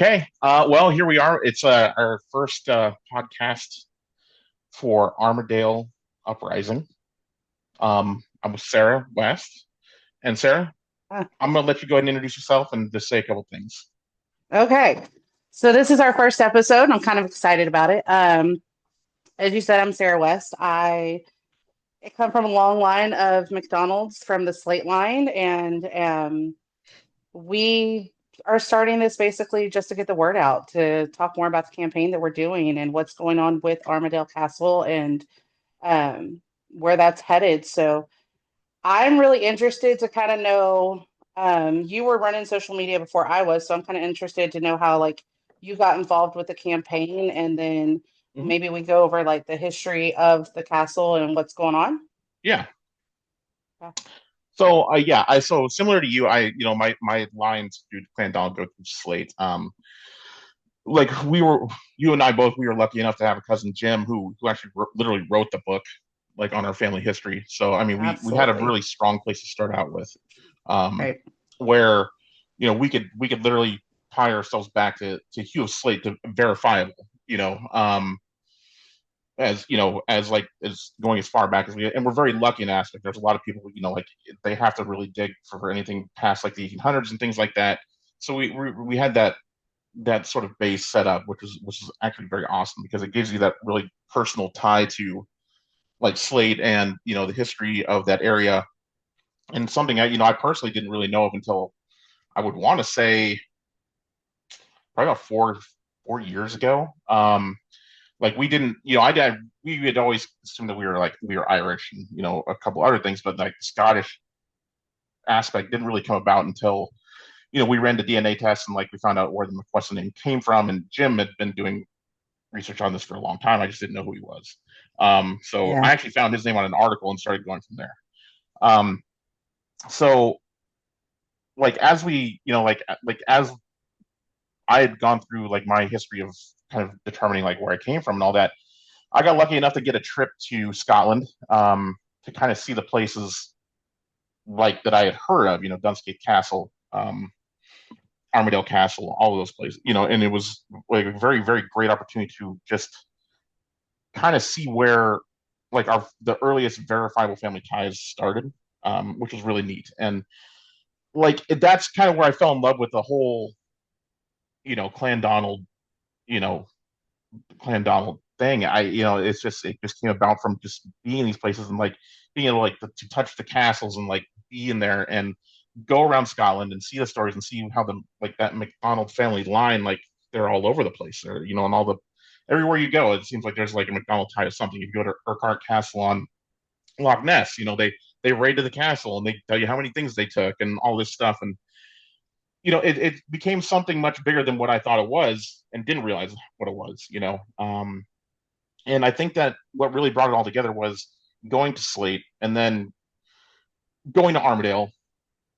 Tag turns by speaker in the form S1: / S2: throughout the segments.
S1: Okay. Well, here we are. It's our first podcast for Armadale Uprising. I'm with Sarah West. And Sarah,
S2: Ah,
S1: I'm going to let you go ahead and introduce yourself and just say a couple things.
S2: Okay. So this is our first episode. I'm kind of excited about it. As you said, I'm Sarah West. I come from a long line of McDonald's from the Slate line, and we are starting this basically just to get the word out, to talk more about the campaign that we're doing and what's going on with Armadale Castle and um, where that's headed. So I'm really interested to kind of know. You were running social media before I was, so I'm kind of interested to know how like you got involved with the campaign, and then
S1: Mhm.
S2: maybe we go over like the history of the castle and what's going on.
S1: Yeah.
S2: Yeah.
S1: So similar to you, my lines through Clan Donald go through Slate. Like you and I both, we were lucky enough to have a cousin Jim who actually literally wrote the book, like on our family history. So I mean, we had a
S2: Absolutely.
S1: really strong place to start out with. um,
S2: Right.
S1: where we could literally tie ourselves back to Hugh of Slate to verifiable, as like as going as far back as we, and we're very lucky in that aspect. There's a lot of people, like they have to really dig for anything past like the 1800s and things like that. So we had that sort of base set up, which is actually very awesome because it gives you that really personal tie to like Slate and the history of that area, and something I personally didn't really know of until I would want to say probably about 4 years ago. Like we didn't, we had always assumed that we were Irish and a couple other things, but like the Scottish aspect didn't really come about until we ran the DNA test and like we found out where the McQuestion name came from. And Jim had been doing research on this for a long time. I just didn't know who he was. So
S2: Yeah.
S1: I actually found his name on an article and started going from there. Um, so like as we, like as I had gone through like my history of kind of determining like where I came from and all that, I got lucky enough to get a trip to Scotland, to kind of see the places like that I had heard of, Dunscape Castle, Armadale Castle, all of those places, and it was like a very, very great opportunity to just kind of see where like the earliest verifiable family ties started, which was really neat. And like that's kind of where I fell in love with the whole, Clan Donald, you know, Clan Donald thing. It just came about from just being in these places and like being able like to touch the castles and like be in there and go around Scotland and see the stories and see how the like that McDonald family line, like they're all over the place there, and all the everywhere you go, it seems like there's like a McDonald tie of something. If you go to Urquhart Castle on Loch Ness, they raided the castle and they tell you how many things they took and all this stuff. And it became something much bigger than what I thought it was and didn't realize what it was. And I think that what really brought it all together was going to Slate and then going to Armadale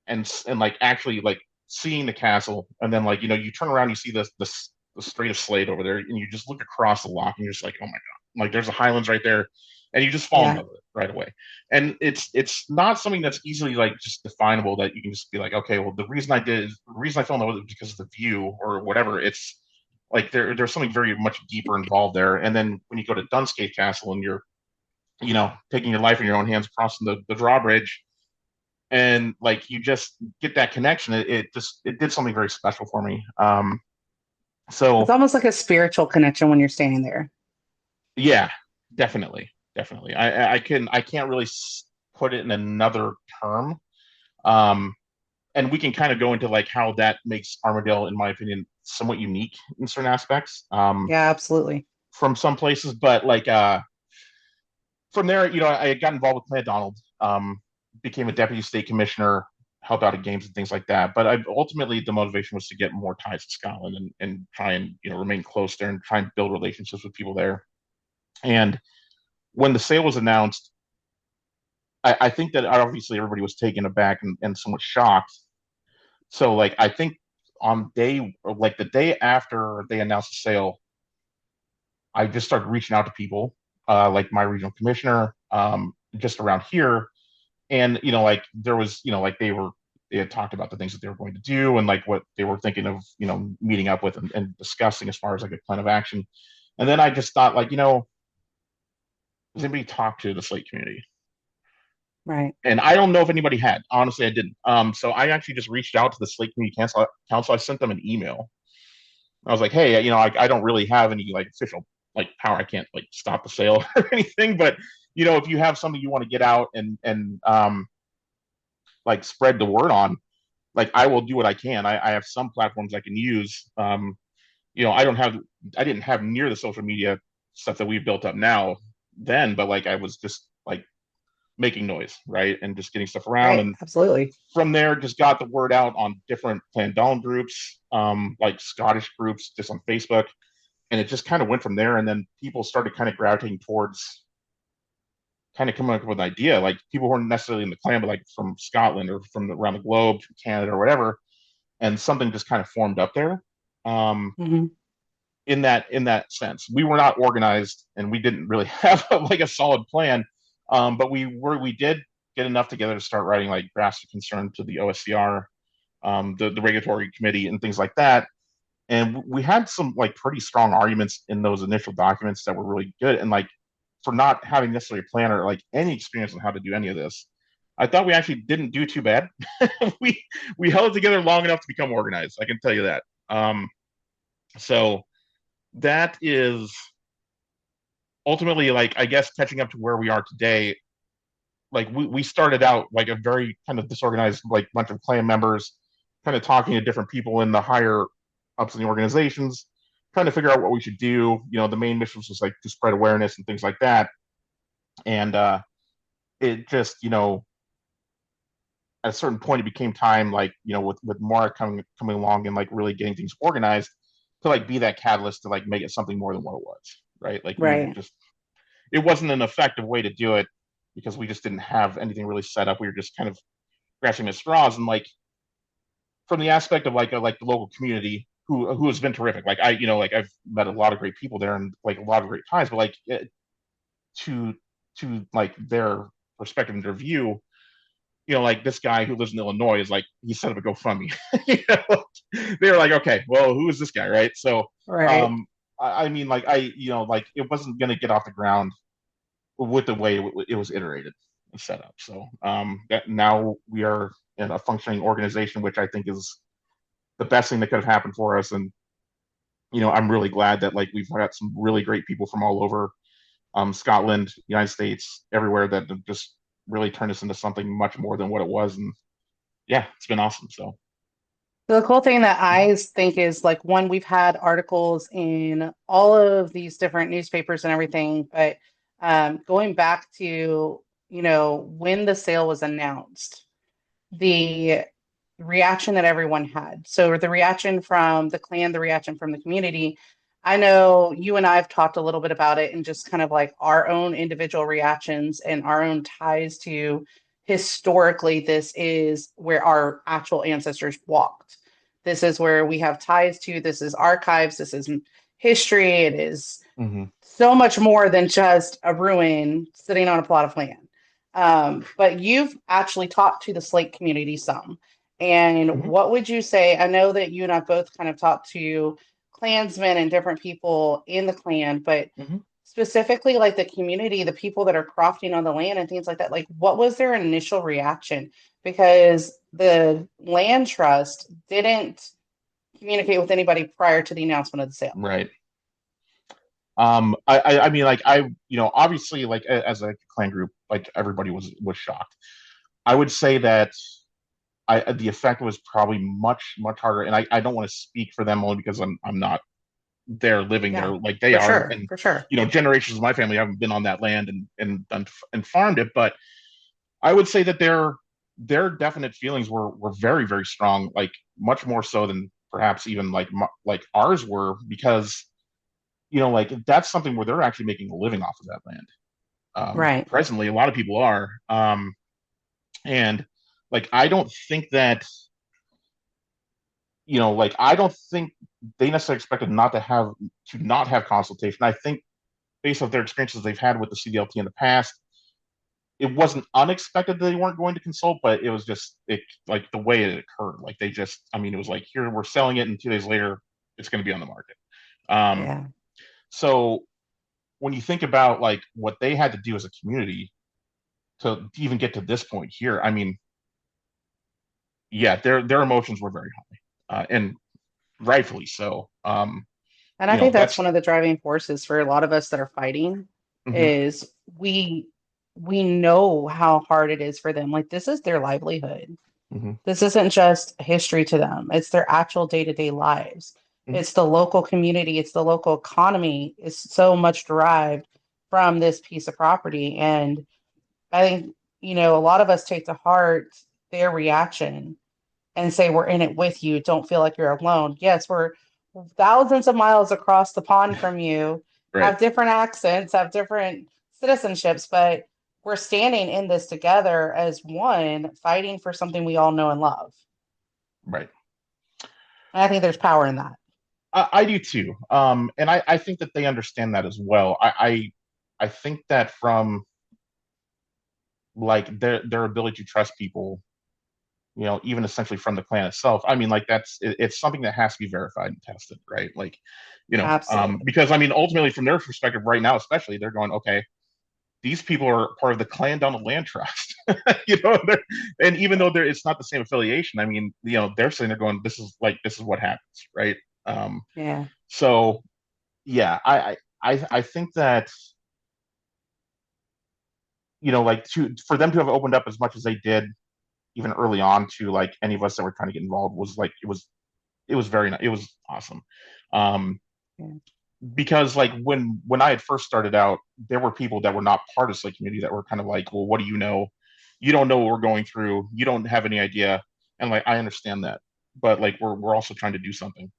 S1: and like actually like seeing the castle, and then like you turn around, you see the Strait of Slate over there, and you just look across the loch, and you're just like, oh my god, like there's the Highlands right there, and you just fall in
S2: Yeah.
S1: love with it right away. And it's not something that's easily like just definable that you can just be like, okay, well the reason I fell in love with it was because of the view or whatever. It's like there's something very much deeper involved there. And then when you go to Dunscape Castle and you're taking your life in your own hands, crossing the drawbridge, and like you just get that connection. It did something very special for me.
S2: It's
S1: So
S2: almost like a spiritual connection when you're standing there.
S1: yeah, definitely, definitely. I can't really put it in another term. Um, and we can kind of go into like how that makes Armadale, in my opinion, somewhat unique in certain aspects.
S2: Yeah, absolutely.
S1: From some places, but like from there, I got involved with Clan Donald, became a deputy state commissioner, helped out at games and things like that. But ultimately, the motivation was to get more ties to Scotland and try and remain close there and try and build relationships with people there. And when the sale was announced, I think that obviously everybody was taken aback and somewhat shocked. So like I think on day like the day after they announced the sale, I just started reaching out to people, like my regional commissioner, just around here. And like there was, like they had talked about the things that they were going to do and like what they were thinking of, meeting up with and discussing as far as like a plan of action. And then I just thought, like, does anybody talk to the Slate community?
S2: Right.
S1: And I don't know if anybody had. Honestly, I didn't. So I actually just reached out to the Slate Community Council. I sent them an email. I was like, hey, I don't really have any like official like power. I can't like stop the sale or anything, but if you have something you want to get out and like spread the word on, like I will do what I can. I have some platforms I can use. I didn't have near the social media stuff that we've built up now then, but like I was just like making noise, right? And just getting stuff around.
S2: Right.
S1: And
S2: Absolutely.
S1: from there, just got the word out on different Clan Dawn groups, like Scottish groups, just on Facebook. And it just kind of went from there. And then people started kind of gravitating towards kind of coming up with an idea. Like people who weren't necessarily in the clan, but like from Scotland or from around the globe, from Canada or whatever. And something just kind of formed up there. Um,
S2: Hmm.
S1: in that sense, we were not organized and we didn't really have like a solid plan. But we did get enough together to start writing like drafts of concern to the OSCR, the regulatory committee, and things like that. And we had some like pretty strong arguments in those initial documents that were really good. And like for not having necessarily a plan or like any experience on how to do any of this, I thought we actually didn't do too bad. we we held it together long enough to become organized. I can tell you that. So that is ultimately like I guess catching up to where we are today. Like we started out like a very kind of disorganized like bunch of clan members, kind of talking to different people in the higher ups in the organizations, trying to figure out what we should do. The main mission was just like to spread awareness and things like that. And it just at a certain point it became time like with Mara coming along and like really getting things organized to like be that catalyst to like make it something more than what it was, right? Like we
S2: Right.
S1: just it wasn't an effective way to do it because we just didn't have anything really set up. We were just kind of grasping at straws. And like from the aspect of like the local community who has been terrific. Like like I've met a lot of great people there and like a lot of great times, but like to like their perspective and their view, like this guy who lives in Illinois is like he set up a GoFundMe. They were like, okay, well, who is this guy, right? So,
S2: Right.
S1: um, I mean, like like it wasn't going to get off the ground with the way it was iterated and set up. So, that now we are in a functioning organization, which I think is the best thing that could have happened for us. And I'm really glad that like we've got some really great people from all over Scotland, United States, everywhere that have just really turned us into something much more than what it was. And yeah, it's been awesome. So
S2: So the cool thing that I think is like one, we've had articles in all of these different newspapers and everything, but going back to, when the sale was announced, the reaction that everyone had. So the reaction from the clan, the reaction from the community. I know you and I have talked a little bit about it and just kind of like our own individual reactions and our own ties to historically, this is where our actual ancestors walked. This is where we have ties to. This is archives. This is history. It is
S1: mm-hmm.
S2: so much more than just a ruin sitting on a plot of land. But you've actually talked to the Slate community some. And
S1: Mm-hmm.
S2: what would you say? I know that you and I both kind of talked to clansmen and different people in the clan, but
S1: Mm-hmm.
S2: specifically like the community, the people that are crofting on the land and things like that, like what was their initial reaction? Because the land trust didn't communicate with anybody prior to the announcement of the sale.
S1: Right. I mean, like obviously, like as a clan group, like everybody was shocked. I would say that the effect was probably much harder, and I don't want to speak for them only because I'm not there living there
S2: Yeah,
S1: like they
S2: for
S1: are,
S2: sure,
S1: and
S2: for sure.
S1: generations of my family haven't been on that land and farmed it, but I would say that their definite feelings were very very strong, like much more so than perhaps even like ours were because like that's something where they're actually making a living off of that land.
S2: Right.
S1: Presently, a lot of people are, and like I don't think that like I don't think they necessarily expected not have consultation. I think based on their experiences they've had with the CDLT in the past, it wasn't unexpected that they weren't going to consult, but it was just it like the way it occurred. Like they just, I mean, it was like here we're selling it, and 2 days later it's going to be on the market. Um,
S2: Yeah.
S1: so when you think about like what they had to do as a community to even get to this point here, I mean, yeah, their emotions were very high, and rightfully so.
S2: And I think that's
S1: That's
S2: one of the driving forces for a lot of us that are fighting
S1: mhm,
S2: is we know how hard it is for them. Like this is their livelihood.
S1: mhm,
S2: This isn't just history to them. It's their actual day-to-day lives.
S1: mhm,
S2: It's the local community, it's the local economy. It's so much derived from this piece of property. And I think, a lot of us take to heart their reaction and say we're in it with you. Don't feel like you're alone. Yes, we're thousands of miles across the pond from you,
S1: right,
S2: have different accents, have different citizenships, but we're standing in this together as one, fighting for something we all know and love.
S1: right.
S2: And I think there's power in that.
S1: I do too, and I think that they understand that as well. I think that from like their ability to trust people, even essentially from the clan itself. I mean, like it's something that has to be verified and tested, right? Like,
S2: Absolutely.
S1: because I mean, ultimately, from their perspective, right now, especially, they're going, okay, these people are part of the clan down the land trust, and even though it's not the same affiliation, I mean, they're sitting there going, this is what happens, right? Um,
S2: Yeah.
S1: so yeah, I think that like to for them to have opened up as much as they did even early on to like any of us that were trying to get involved was like it was very it was awesome. um
S2: Yeah.
S1: because like when I had first started out, there were people that were not part of the community that were kind of like, well, what do you know? You don't know what we're going through, you don't have any idea. And like I understand that, but like we're also trying to do something.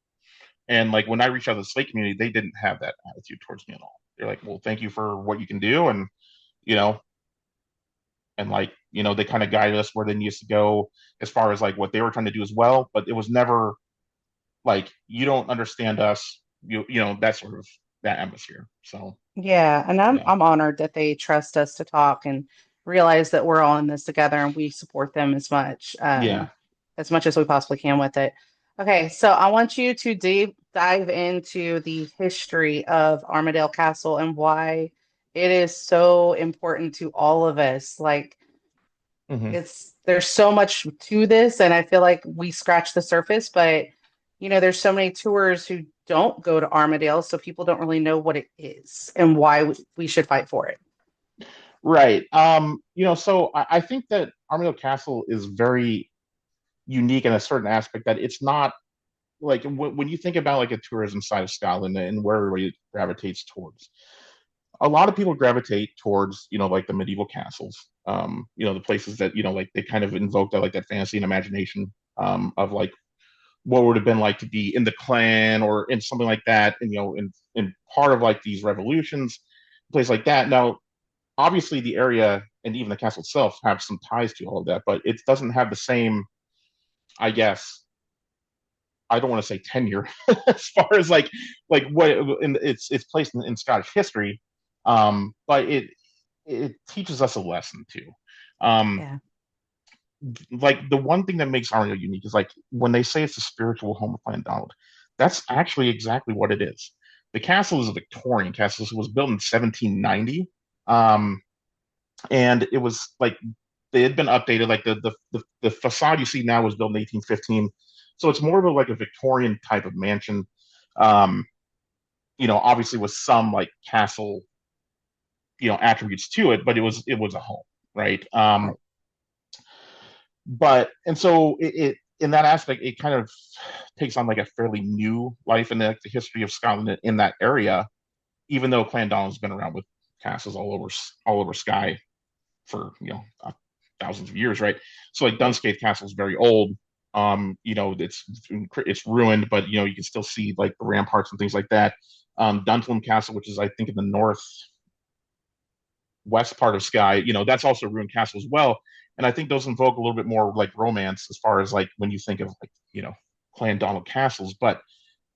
S1: And like when I reached out to the slate community, they didn't have that attitude towards me at all. They're like, well, thank you for what you can do. And you know like they kind of guided us where they needed to go as far as like what they were trying to do as well, but it was never like you don't understand us, that sort of that atmosphere. So
S2: Yeah, and I'm
S1: yeah,
S2: I'm honored that they trust us to talk and realize that we're all in this together and we support them
S1: yeah.
S2: as much as we possibly can with it. Okay, so I want you to dive into the history of Armadale Castle and why it is so important to all of us. Like
S1: Hmm.
S2: there's so much to this, and I feel like we scratched the surface, but there's so many tours who don't go to Armadale, so people don't really know what it is and why we should fight for it.
S1: Right. So I think that Armadale Castle is very unique in a certain aspect that it's not like when you think about like a tourism side of Scotland and where everybody gravitates towards. A lot of people gravitate towards like the medieval castles, the places that like they kind of invoke that like that fantasy and imagination, of like what would have been like to be in the clan or in something like that, and in part of like these revolutions, place like that. Now obviously the area and even the castle itself have some ties to all of that, but it doesn't have the same, I guess, I don't want to say tenure as far as like what in its place in Scottish history, but it teaches us a lesson too. Um,
S2: Yeah,
S1: like the one thing that makes Arno unique is like when they say it's a spiritual home of Clan Donald, that's actually exactly what it is. The castle is a Victorian castle. So it was built in 1790, and it was like they had been updated. Like the facade you see now was built in 1815, so it's more of like a Victorian type of mansion. Um, obviously with some like castle, attributes to it, but it was a home, right?
S2: right.
S1: But and so it in that aspect, it kind of takes on like a fairly new life in the history of Scotland in that area, even though Clandon's been around with castles all over Skye for thousands of years, right? So like
S2: Right.
S1: Dunscape Castle is very old. It's ruined, but you can still see like the ramparts and things like that. Duntlin Castle, which is I think in the northwest part of Skye, that's also a ruined castle as well. And I think those invoke a little bit more like romance as far as like when you think of like Clan Donald castles. But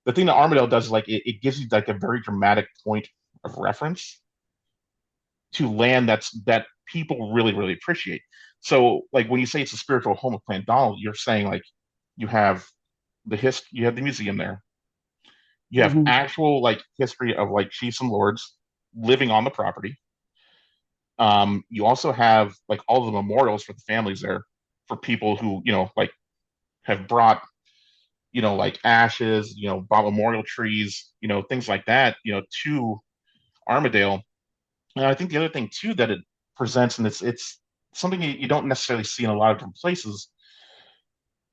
S1: the thing that Armadale does is like it gives you like a very dramatic point of reference to land that people really, really appreciate. So, like when you say it's a spiritual home of Clan Donald, you're saying like you have you have the museum there, you have
S2: Hmm.
S1: actual like history of like chiefs and lords living on the property. You also have like all the memorials for the families there for people who, like have brought, like ashes, brought memorial trees, things like that, to Armadale. And I think the other thing too that it presents, and it's something you don't necessarily see in a lot of different places,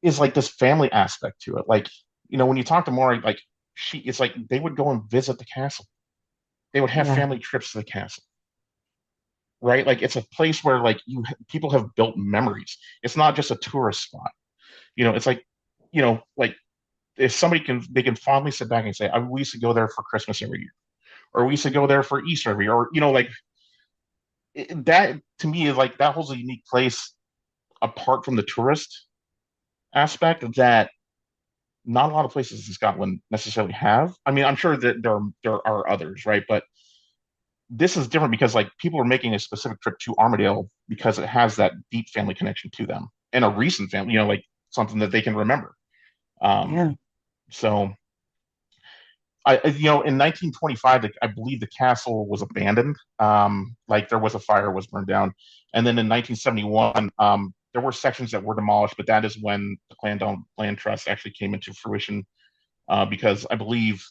S1: is like this family aspect to it. Like, when you talk to Maury, like it's like they would go and visit the castle. They would have
S2: Yeah.
S1: family trips to the castle, right? Like it's a place where like people have built memories. It's not just a tourist spot. It's like, like if somebody they can fondly sit back and say, we used to go there for Christmas every year, or we used to go there for Easter every year, or like that to me is like that holds a unique place apart from the tourist aspect that not a lot of places in Scotland necessarily have. I mean, I'm sure that there are others, right? But this is different because like people are making a specific trip to Armadale because it has that deep family connection to them and a recent family, like something that they can remember. Um,
S2: Yeah.
S1: so in 1925, I believe the castle was abandoned. Like there was a fire, was burned down, and then in 1971, there were sections that were demolished, but that is when the Clandon Land Trust actually came into fruition, because I believe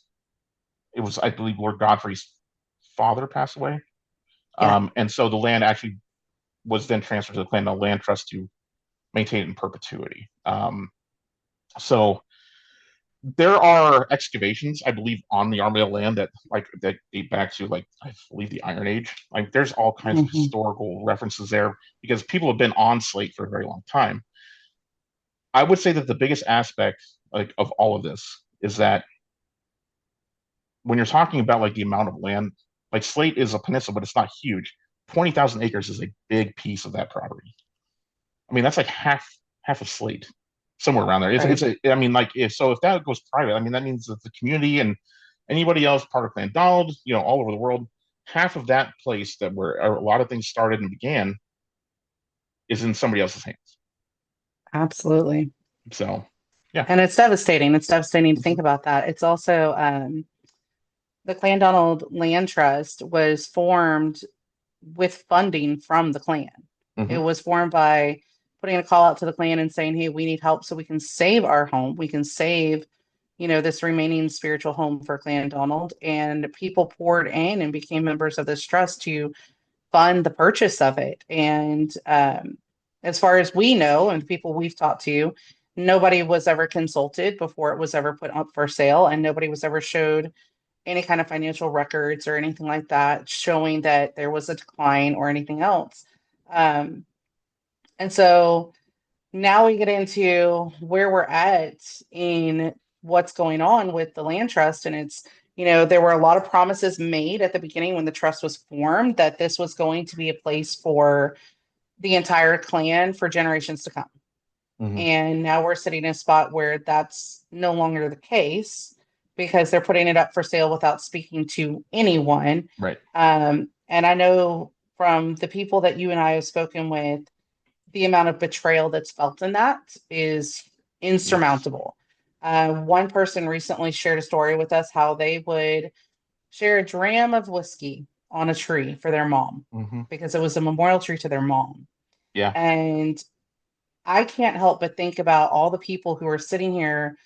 S1: Lord Godfrey's father passed away,
S2: Yeah.
S1: and so the land actually was then transferred to the Clandon Land Trust to maintain it in perpetuity. So there are excavations, I believe, on the Armadale land that date back to like I believe the Iron Age. Like there's all kinds of
S2: Hmm.
S1: historical references there because people have been on Slate for a very long time. I would say that the biggest aspect like of all of this is that when you're talking about like the amount of land, like Slate is a peninsula, but it's not huge. 20,000 acres is a big piece of that property. I mean, that's like half of Slate, somewhere around there. It's
S2: Right.
S1: I mean, like if that goes private, I mean that means that the community and anybody else part of Clan Donald, all over the world, half of that place that where a lot of things started and began is in somebody else's hands.
S2: Absolutely.
S1: So, yeah.
S2: And it's devastating. It's devastating to
S1: Hmm.
S2: think about that. It's also the Clan Donald Land Trust was formed with funding from the clan. It
S1: Hmm.
S2: was formed by putting a call out to the clan and saying, "Hey, we need help so we can save our home. We can save, this remaining spiritual home for Clan Donald." And people poured in and became members of this trust to fund the purchase of it. And as far as we know, and people we've talked to, nobody was ever consulted before it was ever put up for sale, and nobody was ever showed any kind of financial records or anything like that showing that there was a decline or anything else. Um, and so now we get into where we're at in what's going on with the land trust. And it's, there were a lot of promises made at the beginning when the trust was formed that this was going to be a place for the entire clan for generations to come.
S1: Hmm.
S2: And now we're sitting in a spot where that's no longer the case because they're putting it up for sale without speaking to anyone.
S1: Right.
S2: And I know from the people that you and I have spoken with, the amount of betrayal that's felt in that is
S1: Yes.
S2: insurmountable. One person recently shared a story with us how they would share a dram of whiskey on a tree for their mom
S1: Hmm.
S2: because it was a memorial tree to their mom.
S1: Yeah.
S2: And I can't help but think about all the people who are sitting here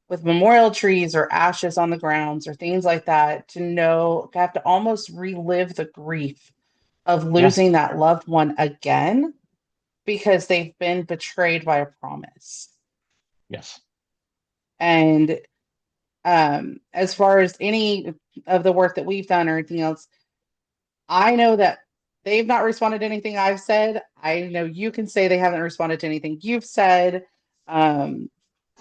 S2: with memorial trees or ashes on the grounds or things like that to have to almost relive the grief of
S1: Yeah.
S2: losing that loved one again because they've been betrayed by a promise.
S1: Yes.
S2: And as far as any of the work that we've done or anything else, I know that they've not responded to anything I've said. I know you can say they haven't responded to anything you've said. Um,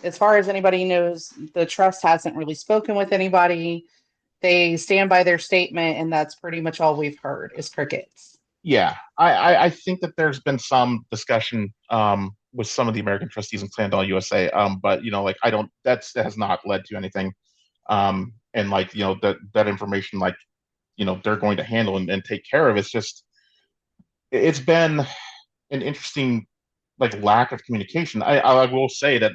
S2: as far as anybody knows, the trust hasn't really spoken with anybody. They stand by their statement, and that's pretty much all we've heard is crickets.
S1: Yeah. I think that there's been some discussion with some of the American trustees in Clan Donald USA, but like I don't that has not led to anything. And like that information like they're going to handle and take care of. It's just it's been an interesting like lack of communication. I will say that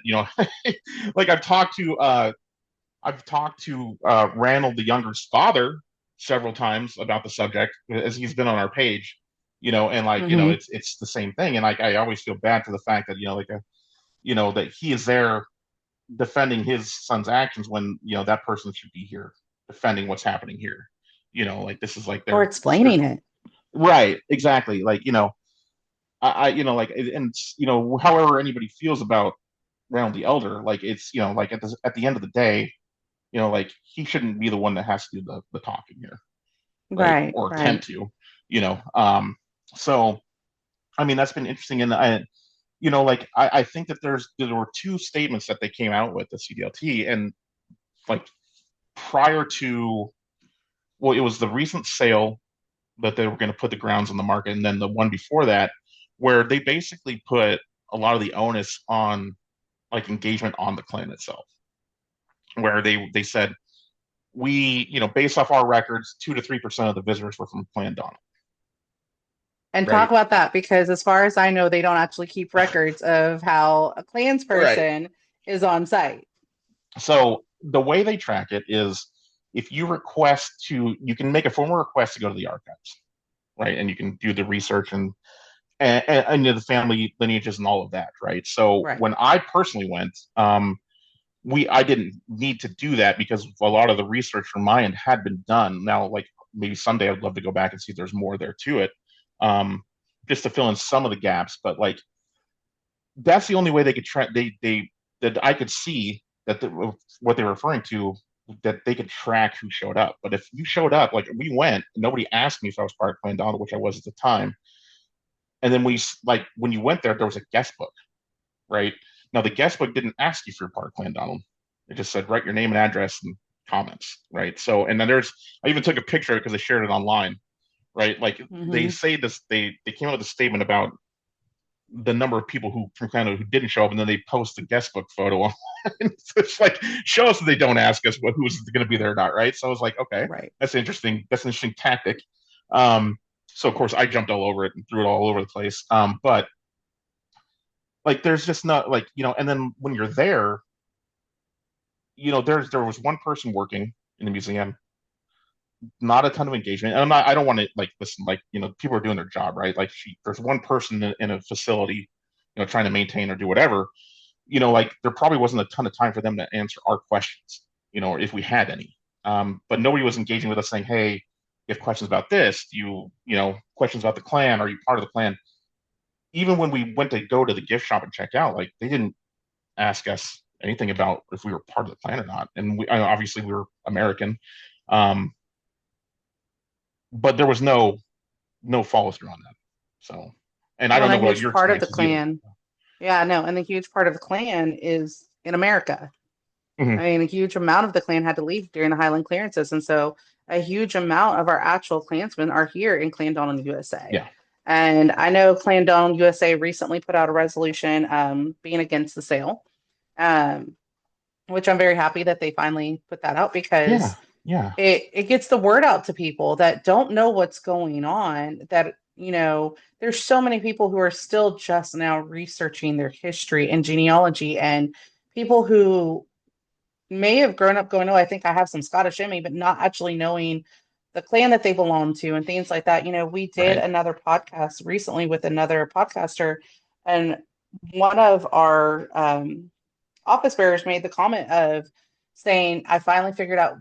S1: like I've talked to Randall the Younger's father several times about the subject as he's been on our page, and like
S2: Hmm.
S1: it's the same thing, and like I always feel bad for the fact that that he is there defending his son's actions when that person should be here defending what's happening here. Like this is like
S2: Or
S1: their
S2: explaining
S1: spiritual
S2: it.
S1: right, exactly. Like like and however anybody feels about Randall the Elder, like it's like at the end of the day, like he shouldn't be the one that has to do the talking here, like
S2: Right,
S1: or
S2: right.
S1: attempt to, you know. So I mean that's been interesting, and like I think that there were two statements that they came out with the CDLT, and like prior to well, it was the recent sale that they were going to put the grounds on the market, and then the one before that, where they basically put a lot of the onus on like engagement on the clan itself, where they said we, based off our records, 2 to 3% of the visitors were from Clan Donald,
S2: And talk
S1: right?
S2: about that because, as far as I know, they don't actually keep records of how a
S1: Right.
S2: clansperson is on site.
S1: So the way they track it is if you you can make a formal request to go to the archives, right? And you can do the research and the family lineages and all of that, right? So
S2: Right.
S1: when I personally went, I didn't need to do that because a lot of the research from my end had been done. Now, like maybe someday I'd love to go back and see if there's more there to it, um, just to fill in some of the gaps. But like that's the only way they could track. They that I could see that what they're referring to, that they could track who showed up. But if you showed up, like we went, nobody asked me if I was part of Clan Donald, which I was at the time. And then like when you went there was a guest book, right? Now the guest book didn't ask you for your part of Clan Donald. It just said write your name and address and comments, right? So and then I even took a picture of it because I shared it online, right? Like they
S2: Hmm.
S1: say this, they came out with a statement about the number of people who from Canada who didn't show up, and then they post the guest book photo on. It's like show us that they don't ask us who's going to be there or not, right? So I was like, okay,
S2: Right.
S1: that's interesting. That's an interesting tactic. Um, so of course I jumped all over it and threw it all over the place. But like there's just not like and then when you're there, there was one person working in the museum, not a ton of engagement. And I don't want to like listen, like, people are doing their job, right? Like there's one person in a facility, trying to maintain or do whatever, like there probably wasn't a ton of time for them to answer our questions, or if we had any. But nobody was engaging with us saying, hey, you have questions about this? Do questions about the clan? Are you part of the clan? Even when we went to go to the gift shop and check out, like they didn't ask us anything about if we were part of the clan or not. And obviously we were American. Um, but there was no follow through on that. So, and I
S2: Well,
S1: don't know
S2: and a
S1: about
S2: huge
S1: your
S2: part of the
S1: experiences either.
S2: clan, yeah, no, and the huge part of the clan is in America.
S1: Hmm.
S2: I mean, a huge amount of the clan had to leave during the Highland clearances, and so a huge amount of our actual clansmen are here in Clan Donald, USA.
S1: Yeah.
S2: And I know Clan Donald USA recently put out a resolution being against the sale, um, which I'm very happy that they finally put that out
S1: Yeah.
S2: because
S1: Yeah.
S2: it gets the word out to people that don't know what's going on, that there's so many people who are still just now researching their history and genealogy, and people who may have grown up going, oh, I think I have some Scottish in me, but not actually knowing the clan that they belong to and things like that. We did
S1: Right.
S2: another podcast recently with another podcaster, and one of our office bearers made the comment of saying, I finally figured out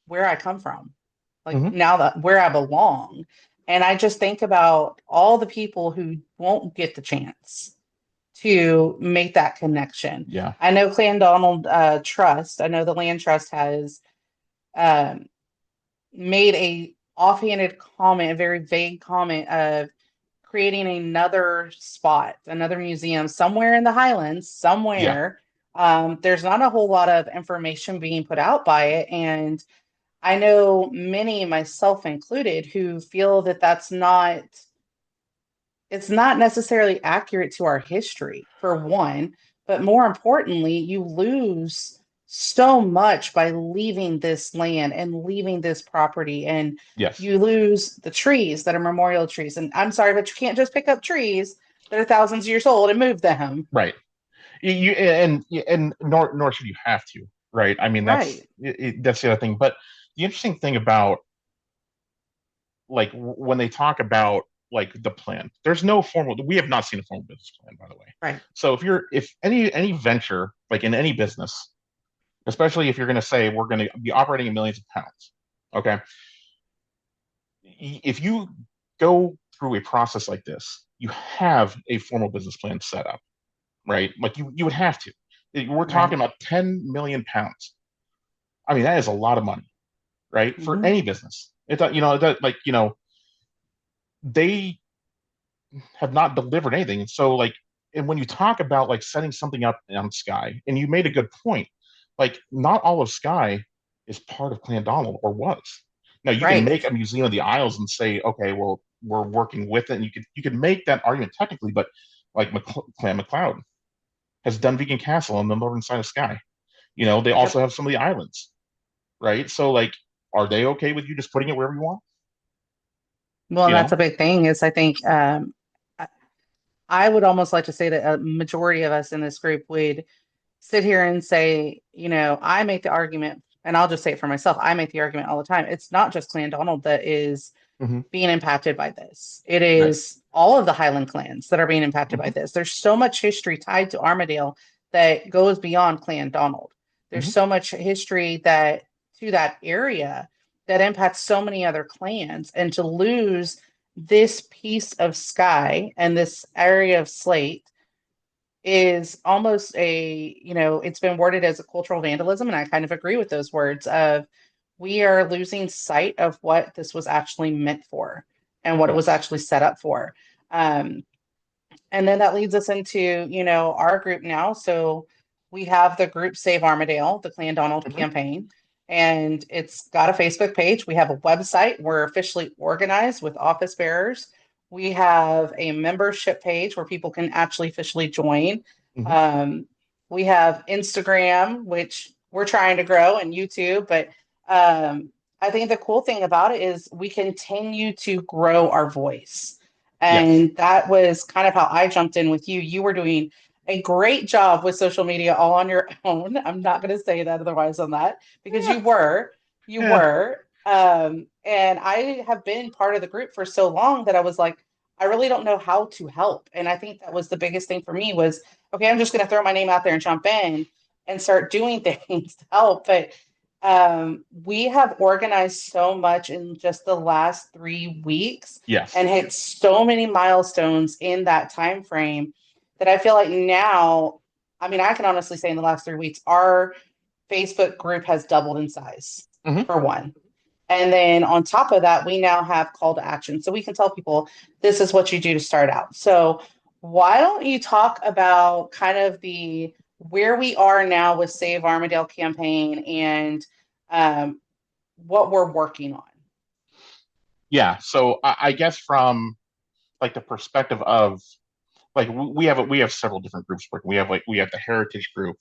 S2: where I come from, like
S1: Hmm.
S2: now that where I belong. And I just think about all the people who won't get the chance to make that connection.
S1: Yeah.
S2: I know Clan Donald Trust, I know the Land Trust has um, made a offhanded comment, a very vague comment of creating another spot, another museum somewhere in the Highlands,
S1: Yeah.
S2: somewhere. There's not a whole lot of information being put out by it. And I know many, myself included, who feel that it's not necessarily accurate to our history, for one, but more importantly, you lose. so much by leaving this land and leaving this property, and
S1: Yes,
S2: you lose the trees that are memorial trees. And I'm sorry, but you can't just pick up trees that are thousands of years old and move them.
S1: right. And nor should you have to, right? I mean,
S2: Right,
S1: that's the other thing. But the interesting thing about like when they talk about like the plan, there's no formal. We have not seen a formal business plan, by the way.
S2: right.
S1: So if any venture like in any business, especially if you're going to say we're going to be operating in millions of pounds, okay, if you go through a process like this, you have a formal business plan set up, right? Like you would have to. We're talking
S2: Right.
S1: about 10 million pounds. I mean, that is a lot of money, right? For
S2: Hmm.
S1: any business. Like, they have not delivered anything. So like, and when you talk about like setting something up on Sky, and you made a good point, like not all of Sky is part of Clan Donald or was. Now you can
S2: Right.
S1: make a Museum of the Isles and say, okay, well, we're working with it, and you could make that argument technically, but like Clan McLeod has done Vegan Castle on the northern side of Sky. They also
S2: Yep.
S1: have some of the islands, right? So like, are they okay with you just putting it wherever you want?
S2: Well,
S1: You
S2: and that's
S1: know?
S2: a big thing is I think I I would almost like to say that a majority of us in this group would sit here and say, I make the argument, and I'll just say it for myself. I make the argument all the time. It's not just Clan Donald that is
S1: Hmm.
S2: being impacted by this. It
S1: Right.
S2: is all of the Highland clans that are being impacted by
S1: Hmm.
S2: this. There's so much history tied to Armadale that goes beyond Clan Donald. There's
S1: Hmm.
S2: so much history that to that area that impacts so many other clans, and to lose this piece of sky and this area of slate is almost it's been worded as a cultural vandalism, and I kind of agree with those words of we are losing sight of what this was actually meant for and what it was
S1: Yes.
S2: actually set up for. Um, and then that leads us into, our group now. So we have the group Save Armadale, the Clan Donald
S1: Hmm.
S2: campaign, and it's got a Facebook page. We have a website. We're officially organized with office bearers. We have a membership page where people can actually officially join.
S1: Hmm.
S2: Um, we have Instagram, which we're trying to grow, and YouTube. But I think the cool thing about it is we continue to grow our voice.
S1: Yes.
S2: And that was kind of how I jumped in with you. You were doing a great job with social media all on your own. I'm not going to say that otherwise on that because
S1: Yeah.
S2: you
S1: Yeah.
S2: were. And I have been part of the group for so long that I was like, I really don't know how to help. And I think that was the biggest thing for me was, okay, I'm just going to throw my name out there and jump in and start doing things to help. But we have organized so much in just the last 3 weeks
S1: Yes.
S2: and hit so many milestones in that time frame that I feel like now, I mean, I can honestly say in the last 3 weeks, our Facebook group has doubled in size
S1: Hmm.
S2: for one. And then on top of that, we now have call to action. So we can tell people this is what you do to start out. So why don't you talk about kind of the where we are now with Save Armadale campaign and um, what we're working on?
S1: Yeah. So I guess from like the perspective of like we have several different groups working. We have the heritage group.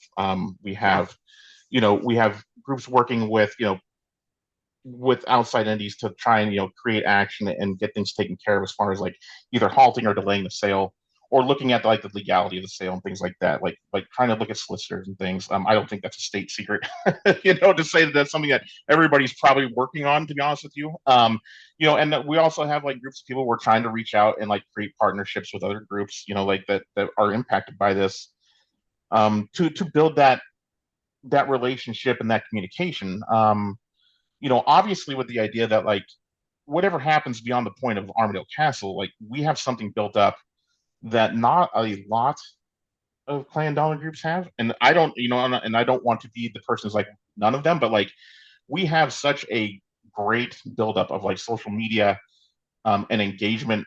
S1: We
S2: Yeah.
S1: have we have groups working with outside entities to try and create action and get things taken care of as far as like either halting or delaying the sale or looking at like the legality of the sale and things like that, like trying to look at solicitors and things. I don't think that's a state secret, to say that that's something that everybody's probably working on, to be honest with you. And that we also have like groups of people we're trying to reach out and like create partnerships with other groups, like that are impacted by this, to build that relationship and that communication. Obviously with the idea that like whatever happens beyond the point of Armadale Castle, like we have something built up that not a lot of clan dollar groups have. And I don't, and I don't want to be the person who's like none of them, but like we have such a great buildup of like social media, and engagement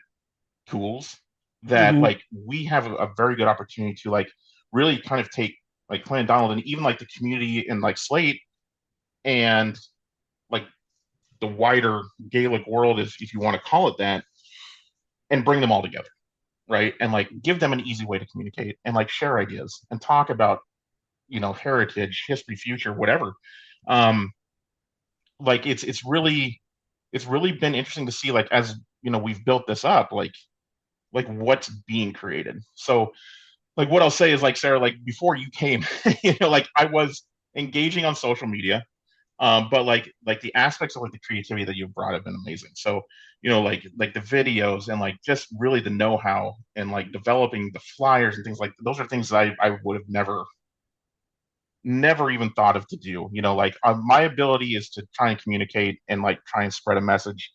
S1: tools that
S2: Hmm.
S1: like we have a very good opportunity to like really kind of take like Clan Donald and even like the community in like Slate and like the wider Gaelic world, if you want to call it that, and bring them all together, right? And like give them an easy way to communicate and like share ideas and talk about heritage, history, future, whatever. Um, like it's really been interesting to see, like, as we've built this up, like what's being created. So like what I'll say is, like, Sarah, like before you came, like I was engaging on social media. But like the aspects of like the creativity that you've brought have been amazing. So, like the videos and like just really the know-how and like developing the flyers and things like those are things that I would have never even thought of to do. Like my ability is to try and communicate and like try and spread a message,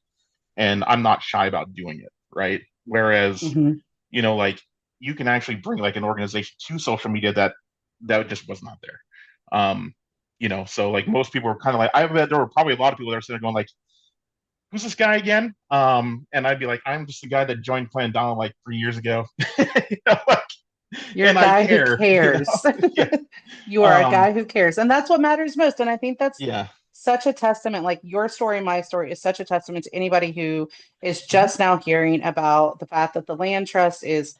S1: and I'm not shy about doing it, right? Whereas,
S2: Hmm.
S1: like you can actually bring like an organization to social media that just was not there. Um, so like most people were kind of like, I bet there were probably a lot of people that are sitting there going like, who's this guy again? And I'd be like, I'm just the guy that joined Clan Donald like 3 years ago. Like,
S2: You're a
S1: and I
S2: guy who
S1: care,
S2: cares.
S1: yeah.
S2: You are a
S1: Um,
S2: guy who cares. And that's what matters most. And I think that's
S1: yeah.
S2: such a testament. Like your story, my story is such a testament to anybody who is
S1: Hmm.
S2: just now hearing about the fact that the land trust is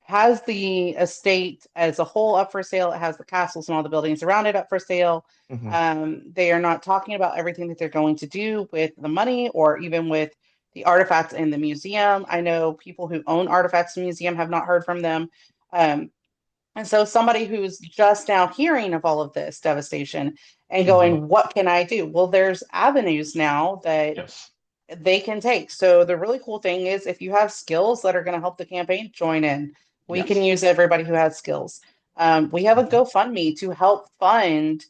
S2: has the estate as a whole up for sale. It has the castles and all the buildings around it up for sale.
S1: Hmm.
S2: They are not talking about everything that they're going to do with the money or even with the artifacts in the museum. I know people who own artifacts in the museum have not heard from them. Um, and so somebody who's just now hearing of all of this devastation and
S1: Hmm.
S2: going, what can I do? Well, there's avenues now that
S1: Yes.
S2: they can take. So the really cool thing is if you have skills that are going to help the campaign, join in. We can
S1: Yes.
S2: use everybody who has skills. We have a
S1: Hmm.
S2: GoFundMe to help fund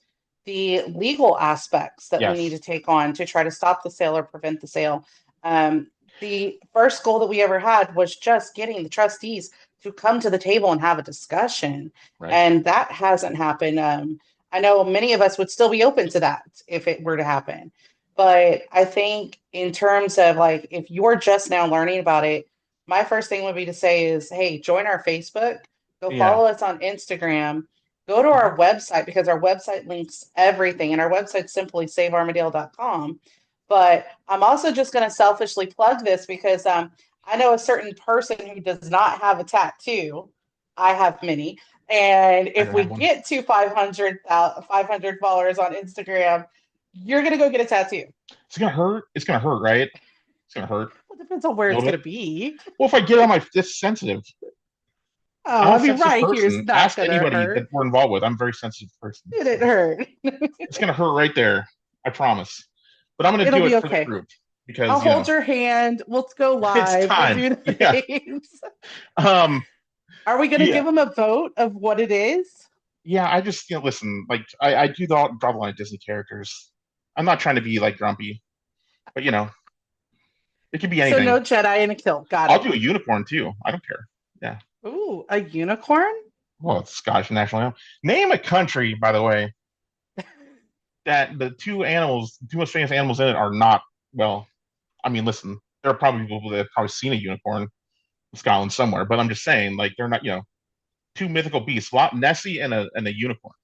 S2: the legal aspects that we need
S1: Yes.
S2: to take on to try to stop the sale or prevent the sale. Um, the first goal that we ever had was just getting the trustees to come to the table and have a discussion.
S1: Right.
S2: And that hasn't happened. I know many of us would still be open to that if it were to happen. But I think in terms of like, if you're just now learning about it, my first thing would be to say is, hey, join our Facebook, go
S1: Yeah.
S2: follow us on Instagram, go to
S1: Hmm.
S2: our website because our website links everything, and our website's simply savearmadale.com. But I'm also just going to selfishly plug this because I know a certain person who does not have a tattoo. I have many. And
S1: I
S2: if
S1: don't
S2: we
S1: have one.
S2: get to 500 followers on Instagram, you're going to go get a tattoo.
S1: It's gonna hurt. It's gonna hurt, right? It's gonna hurt
S2: Well, it depends on where
S1: a
S2: it's
S1: little
S2: going
S1: bit.
S2: to be.
S1: Well, if I get on my, it's sensitive.
S2: Oh,
S1: I'm
S2: I
S1: a
S2: mean,
S1: sensitive
S2: right here is
S1: person.
S2: not
S1: Ask
S2: going to
S1: anybody that
S2: hurt.
S1: we're involved with. I'm a very sensitive person.
S2: It
S1: So
S2: didn't hurt.
S1: it's gonna hurt right there. I promise. But I'm gonna
S2: It'll
S1: do it
S2: be
S1: for the
S2: okay.
S1: group
S2: I'll
S1: because
S2: hold your hand. We'll go
S1: it's
S2: live. We'll
S1: time.
S2: do the
S1: Yeah.
S2: names.
S1: Um.
S2: Are we going to
S1: Yeah.
S2: give them a vote of what it is?
S1: Yeah. I just listen. Like I do draw the line of Disney characters. I'm not trying to be like grumpy, but it could be
S2: So
S1: anything.
S2: no Jedi and a kilt. Got
S1: I'll
S2: it.
S1: do a unicorn too. I don't care. Yeah.
S2: Ooh, a unicorn?
S1: Well, it's Scottish national animal. Name a country, by the way, that the two most famous animals in it are not, well, I mean, listen, there are probably people that have probably seen a unicorn in Scotland somewhere, but I'm just saying, like, they're not, two mythical beasts, Nessie and a unicorn.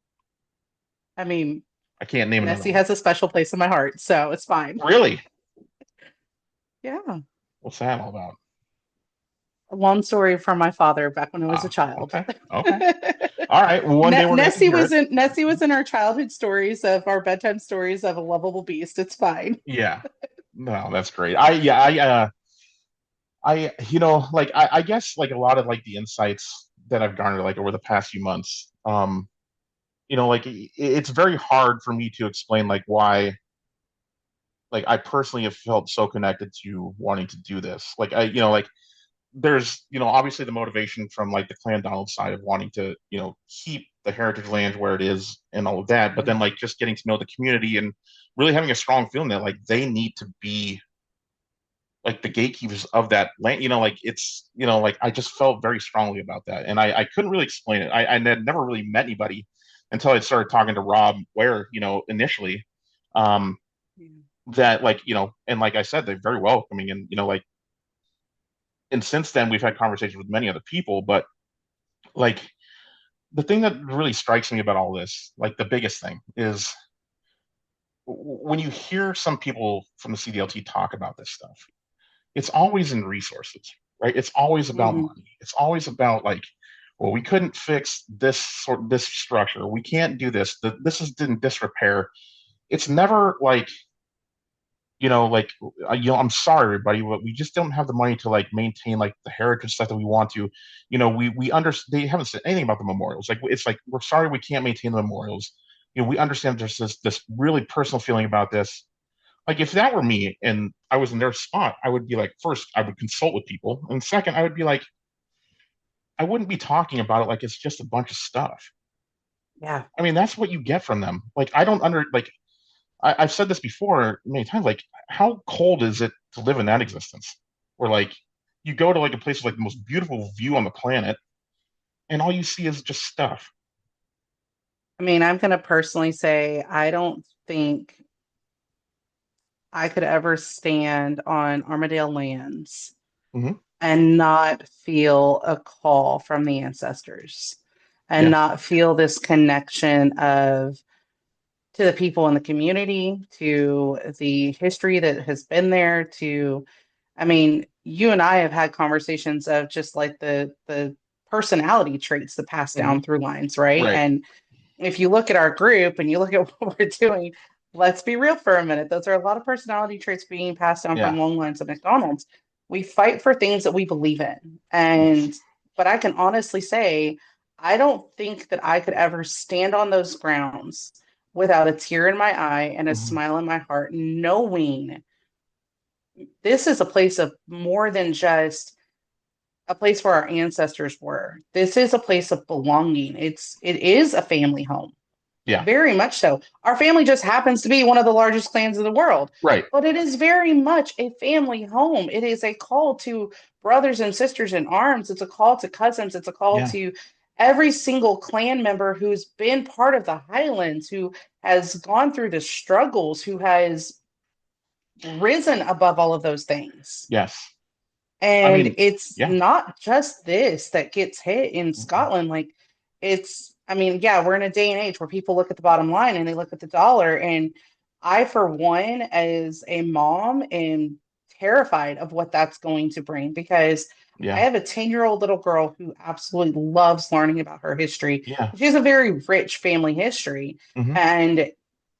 S2: I mean,
S1: I can't name another
S2: Nessie
S1: one.
S2: has a special place in my heart, so it's fine.
S1: Really?
S2: Yeah.
S1: What's that all about?
S2: A long story from my father back when I was a
S1: Ah,
S2: child.
S1: okay, okay. All right. Well, one day we're gonna have to hear it.
S2: Nessie was in our childhood stories of our bedtime stories of a lovable beast. It's fine.
S1: Yeah. No, that's great. Like I guess like a lot of like the insights that I've garnered like over the past few months, like it's very hard for me to explain like why like I personally have felt so connected to wanting to do this. Like like there's obviously the motivation from like the Clan Donald side of wanting to keep the heritage land where it is and all of that, but then like just getting to know the community and really having a strong feeling that like they need to be like the gatekeepers of that land. Like it's like I just felt very strongly about that, and I couldn't really explain it. I had never really met anybody until I started talking to Rob Ware, initially. um that like and like I said, they're very welcoming, and like, and since then we've had conversations with many other people, but like the thing that really strikes me about all this, like the biggest thing is when you hear some people from the CDLT talk about this stuff, it's always in resources, right? It's always about
S2: Hmm.
S1: money. It's always about like well, we couldn't fix this structure. We can't do this. This is in disrepair. It's never like, like, I'm sorry, everybody, but we just don't have the money to like maintain like the heritage stuff that we want to. We understand they haven't said anything about the memorials. Like, it's like we're sorry we can't maintain the memorials. We understand there's this really personal feeling about this. Like, if that were me and I was in their spot, I would be like, first, I would consult with people, and second, I would be like, I wouldn't be talking about it like it's just a bunch of stuff.
S2: Yeah.
S1: I mean, that's what you get from them. Like, I don't under like I've said this before many times. Like, how cold is it to live in that existence? Where like you go to like a place with like the most beautiful view on the planet, and all you see is just stuff.
S2: I mean, I'm going to personally say I don't think I could ever stand on Armadale lands
S1: Hmm.
S2: and not feel a call from the ancestors and
S1: Yeah.
S2: not feel this connection of to the people in the community, to the history that has been there, to I mean, you and I have had conversations of just like the personality traits that pass
S1: Hmm.
S2: down through lines, right?
S1: Right.
S2: And if you look at our group and you look at what we're doing, let's be real for a minute. Those are a lot of personality traits being passed down
S1: Yeah.
S2: from long lines of McDonald's. We fight for things that we believe in.
S1: Yes.
S2: But I can honestly say, I don't think that I could ever stand on those grounds without a tear in my eye and a
S1: Hmm.
S2: smile in my heart, knowing this is a place of more than just a place where our ancestors were. This is a place of belonging. It is a family home.
S1: Yeah.
S2: Very much so. Our family just happens to be one of the largest clans in the world,
S1: Right.
S2: but it is very much a family home. It is a call to brothers and sisters in arms. It's a call to cousins. It's a call
S1: Yeah.
S2: to every single clan member who's been part of the Highlands, who has gone through the struggles, who has risen above all of those things.
S1: Yes. I
S2: And
S1: mean,
S2: it's
S1: yeah.
S2: not just this that gets hit in
S1: Mhm.
S2: Scotland. Like, I mean, yeah, we're in a day and age where people look at the bottom line and they look at the dollar. And I, for one, as a mom, am terrified of what that's going to bring because I
S1: Yeah.
S2: have a 10-year-old little girl who absolutely loves learning about her history.
S1: Yeah.
S2: She has a very rich family history.
S1: Hmm.
S2: And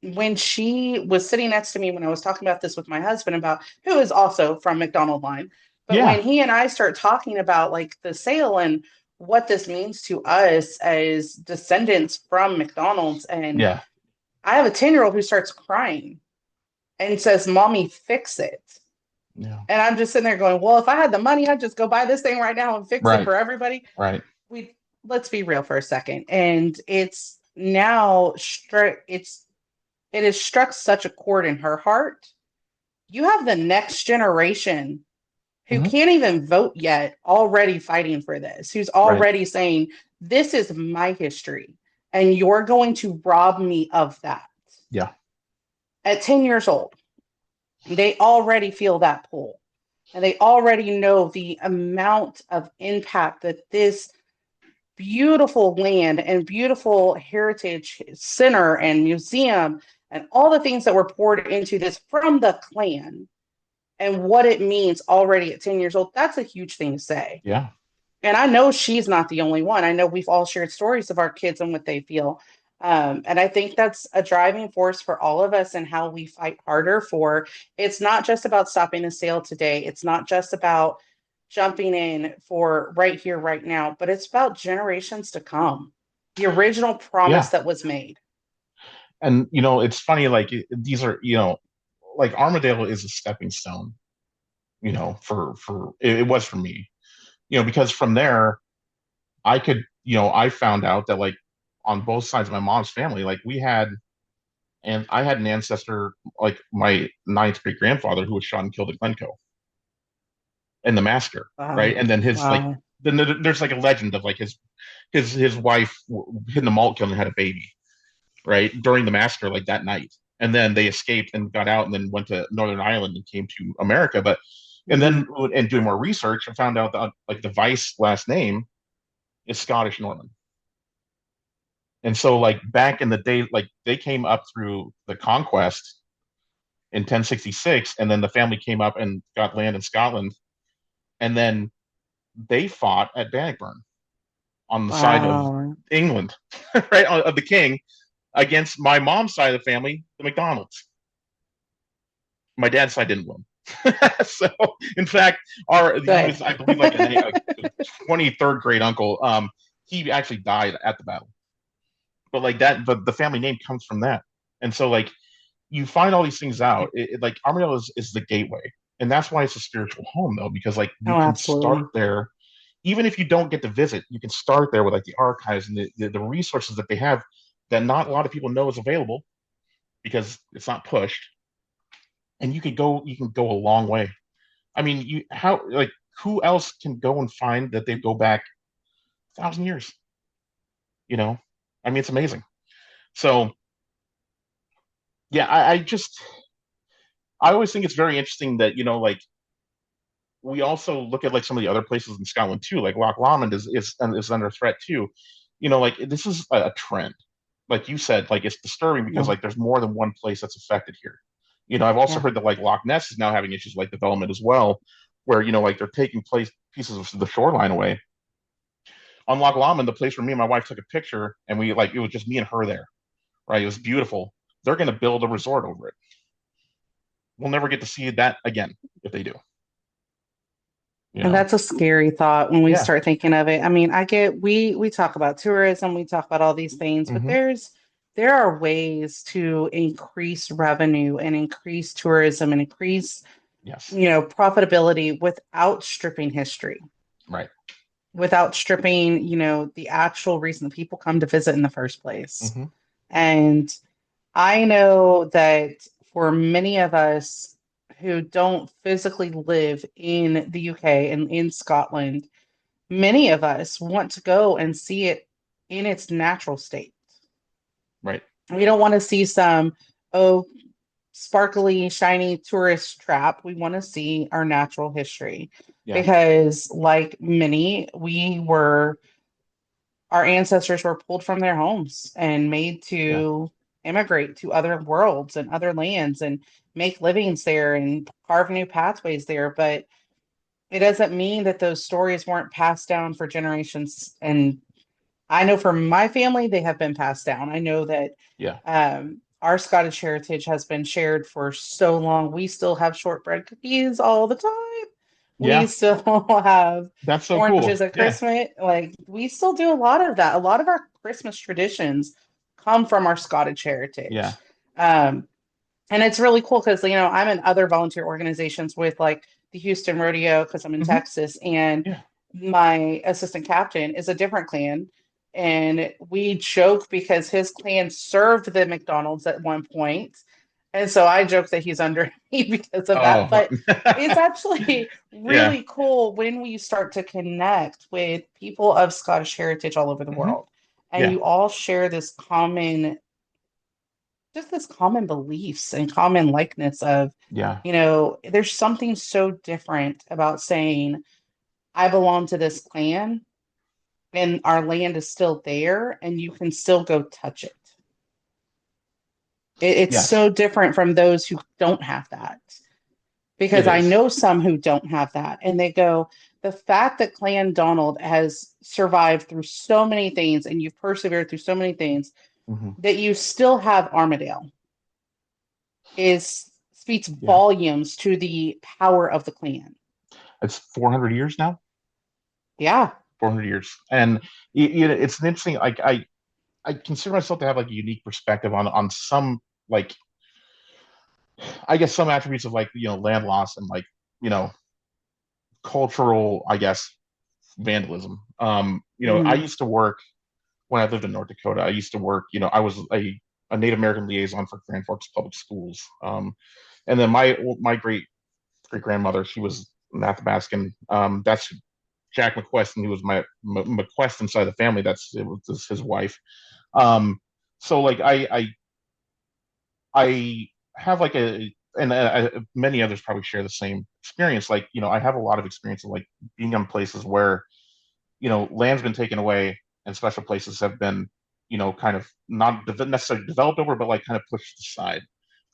S2: when she was sitting next to me when I was talking about this with my husband about who is also from McDonald line, but when
S1: Yeah.
S2: he and I start talking about like the sale and what this means to us as descendants from McDonald's, and
S1: Yeah.
S2: I have a 10-year-old who starts crying and says, Mommy, fix it.
S1: Yeah.
S2: And I'm just sitting there going, well, if I had the money, I'd just go buy this thing right now and fix it
S1: Right.
S2: for everybody.
S1: Right.
S2: We Let's be real for a second. And it's now it has struck such a chord in her heart. You have the next generation who
S1: Hmm.
S2: can't even vote yet already fighting for this, who's
S1: Right.
S2: already saying, this is my history, and you're going to rob me of that.
S1: Yeah.
S2: At 10 years old, they already feel that pull. And they already know the amount of impact that this beautiful land and beautiful heritage center and museum and all the things that were poured into this from the clan and what it means already at 10 years old. That's a huge thing to say.
S1: Yeah.
S2: And I know she's not the only one. I know we've all shared stories of our kids and what they feel. And I think that's a driving force for all of us and how we fight harder for. It's not just about stopping the sale today. It's not just about jumping in for right here, right now, but it's about generations to come. The original promise
S1: Yeah.
S2: that was made.
S1: And it's funny. Like, these are, like, Armadale is a stepping stone. For it was for me. Because from there I could, I found out that like on both sides of my mom's family, like and I had an ancestor, like my ninth great grandfather, who was shot and killed at Glencoe in the massacre, right?
S2: Wow.
S1: And then his like,
S2: Wow.
S1: then there's like a legend of like his wife hid in the malt kiln and had a baby, right, during the massacre, like that night. And then they escaped and got out and then went to Northern Ireland and came to America. But and
S2: Mm-hmm.
S1: then and doing more research, I found out that like the Vice last name is Scottish Norman. And so, like, back in the day, like they came up through the conquest in 1066, and then the family came up and got land in Scotland, and then they fought at Bannockburn on the side of
S2: Wow.
S1: England, right, of the king, against my mom's side of the family, the McDonald's. My dad's side didn't win. So, in fact, he
S2: Good.
S1: was, I believe, like a 23rd grade uncle. He actually died at the battle, but like that, but the family name comes from that. And so, like, you find all these things out. Like Armadale is the gateway, and that's why it's a spiritual home, though, because like you
S2: Oh,
S1: can start
S2: absolutely.
S1: there, even if you don't get to visit, you can start there with like the archives and the resources that they have that not a lot of people know is available because it's not pushed, and you can go a long way. I mean, you how like who else can go and find that they go back 1,000 years? You know, I mean, it's amazing. So yeah, I always think it's very interesting that like we also look at like some of the other places in Scotland too, like Loch Lomond is under threat too. Like this is a trend. Like you said, like it's disturbing because
S2: Yeah.
S1: like there's more than one place that's affected here. I've also
S2: Yeah.
S1: heard that like Loch Ness is now having issues like development as well, where like they're taking place pieces of the shoreline away. On Loch Lomond, the place where me and my wife took a picture, and we like it was just me and her there, right? It was beautiful. They're going to build a resort over it. We'll never get to see that again if they do. You
S2: And
S1: know?
S2: that's a scary thought when we
S1: Yeah.
S2: start thinking of it. I mean, we talk about tourism, we talk about all these things, but
S1: Mm-hmm.
S2: there are ways to increase revenue and increase tourism and increase,
S1: Yes.
S2: profitability without stripping history,
S1: Right.
S2: without stripping, the actual reason that people come to visit in the first place.
S1: Mm-hmm.
S2: And I know that for many of us who don't physically live in the UK and in Scotland, many of us want to go and see it in its natural state.
S1: Right.
S2: We don't want to see some, oh, sparkly, shiny tourist trap. We want to see our natural history
S1: Yeah.
S2: because, like many, our ancestors were pulled from their homes and made
S1: Yeah.
S2: to immigrate to other worlds and other lands and make livings there and carve new pathways there. But it doesn't mean that those stories weren't passed down for generations. And I know for my family, they have been passed down. I know that
S1: Yeah.
S2: our Scottish heritage has been shared for so long. We still have shortbread cookies all the time. We
S1: Yeah.
S2: still have
S1: That's so cool.
S2: oranges at
S1: Yeah.
S2: Christmas. Like we still do a lot of that. A lot of our Christmas traditions come from our Scottish
S1: Yeah.
S2: heritage. Um, and it's really cool because I'm in other volunteer organizations with like the Houston Rodeo because I'm in
S1: Mm-hmm.
S2: Texas, and
S1: Yeah.
S2: my assistant captain is a different clan. And we joke because his clan served the McDonald's at one point. And so I joke that he's under me because of that.
S1: Oh.
S2: But it's actually
S1: Yeah.
S2: really cool when we start to connect with people of Scottish heritage all over the
S1: Mm-hmm.
S2: world. And
S1: Yeah.
S2: you all share this common beliefs and common likeness of,
S1: Yeah.
S2: there's something so different about saying, I belong to this clan and our land is still there and you can still go touch it. It's
S1: Yes.
S2: so different from those who don't have that.
S1: It
S2: Because I
S1: is.
S2: know some who don't have that. And they go, the fact that Clan Donald has survived through so many things and you've persevered through so many things,
S1: Mm-hmm.
S2: that you still have Armadale is speaks
S1: Yeah.
S2: volumes to the power of the clan.
S1: It's 400 years now.
S2: Yeah.
S1: 400 years, and it's an interesting. Like I consider myself to have like a unique perspective on some like I guess some attributes of like land loss and like you know cultural I guess vandalism. I
S2: Hmm.
S1: used to work when I lived in North Dakota. I used to work. I was a Native American liaison for Grand Forks Public Schools. And then my great grandmother, she was an Athabascan. That's Jack McQuestion, who was my McQuestion side of the family. It was his wife. Um, so like I have like and many others probably share the same experience. Like I have a lot of experience of like being in places where land's been taken away and special places have been kind of not necessarily developed over, but like kind of pushed aside.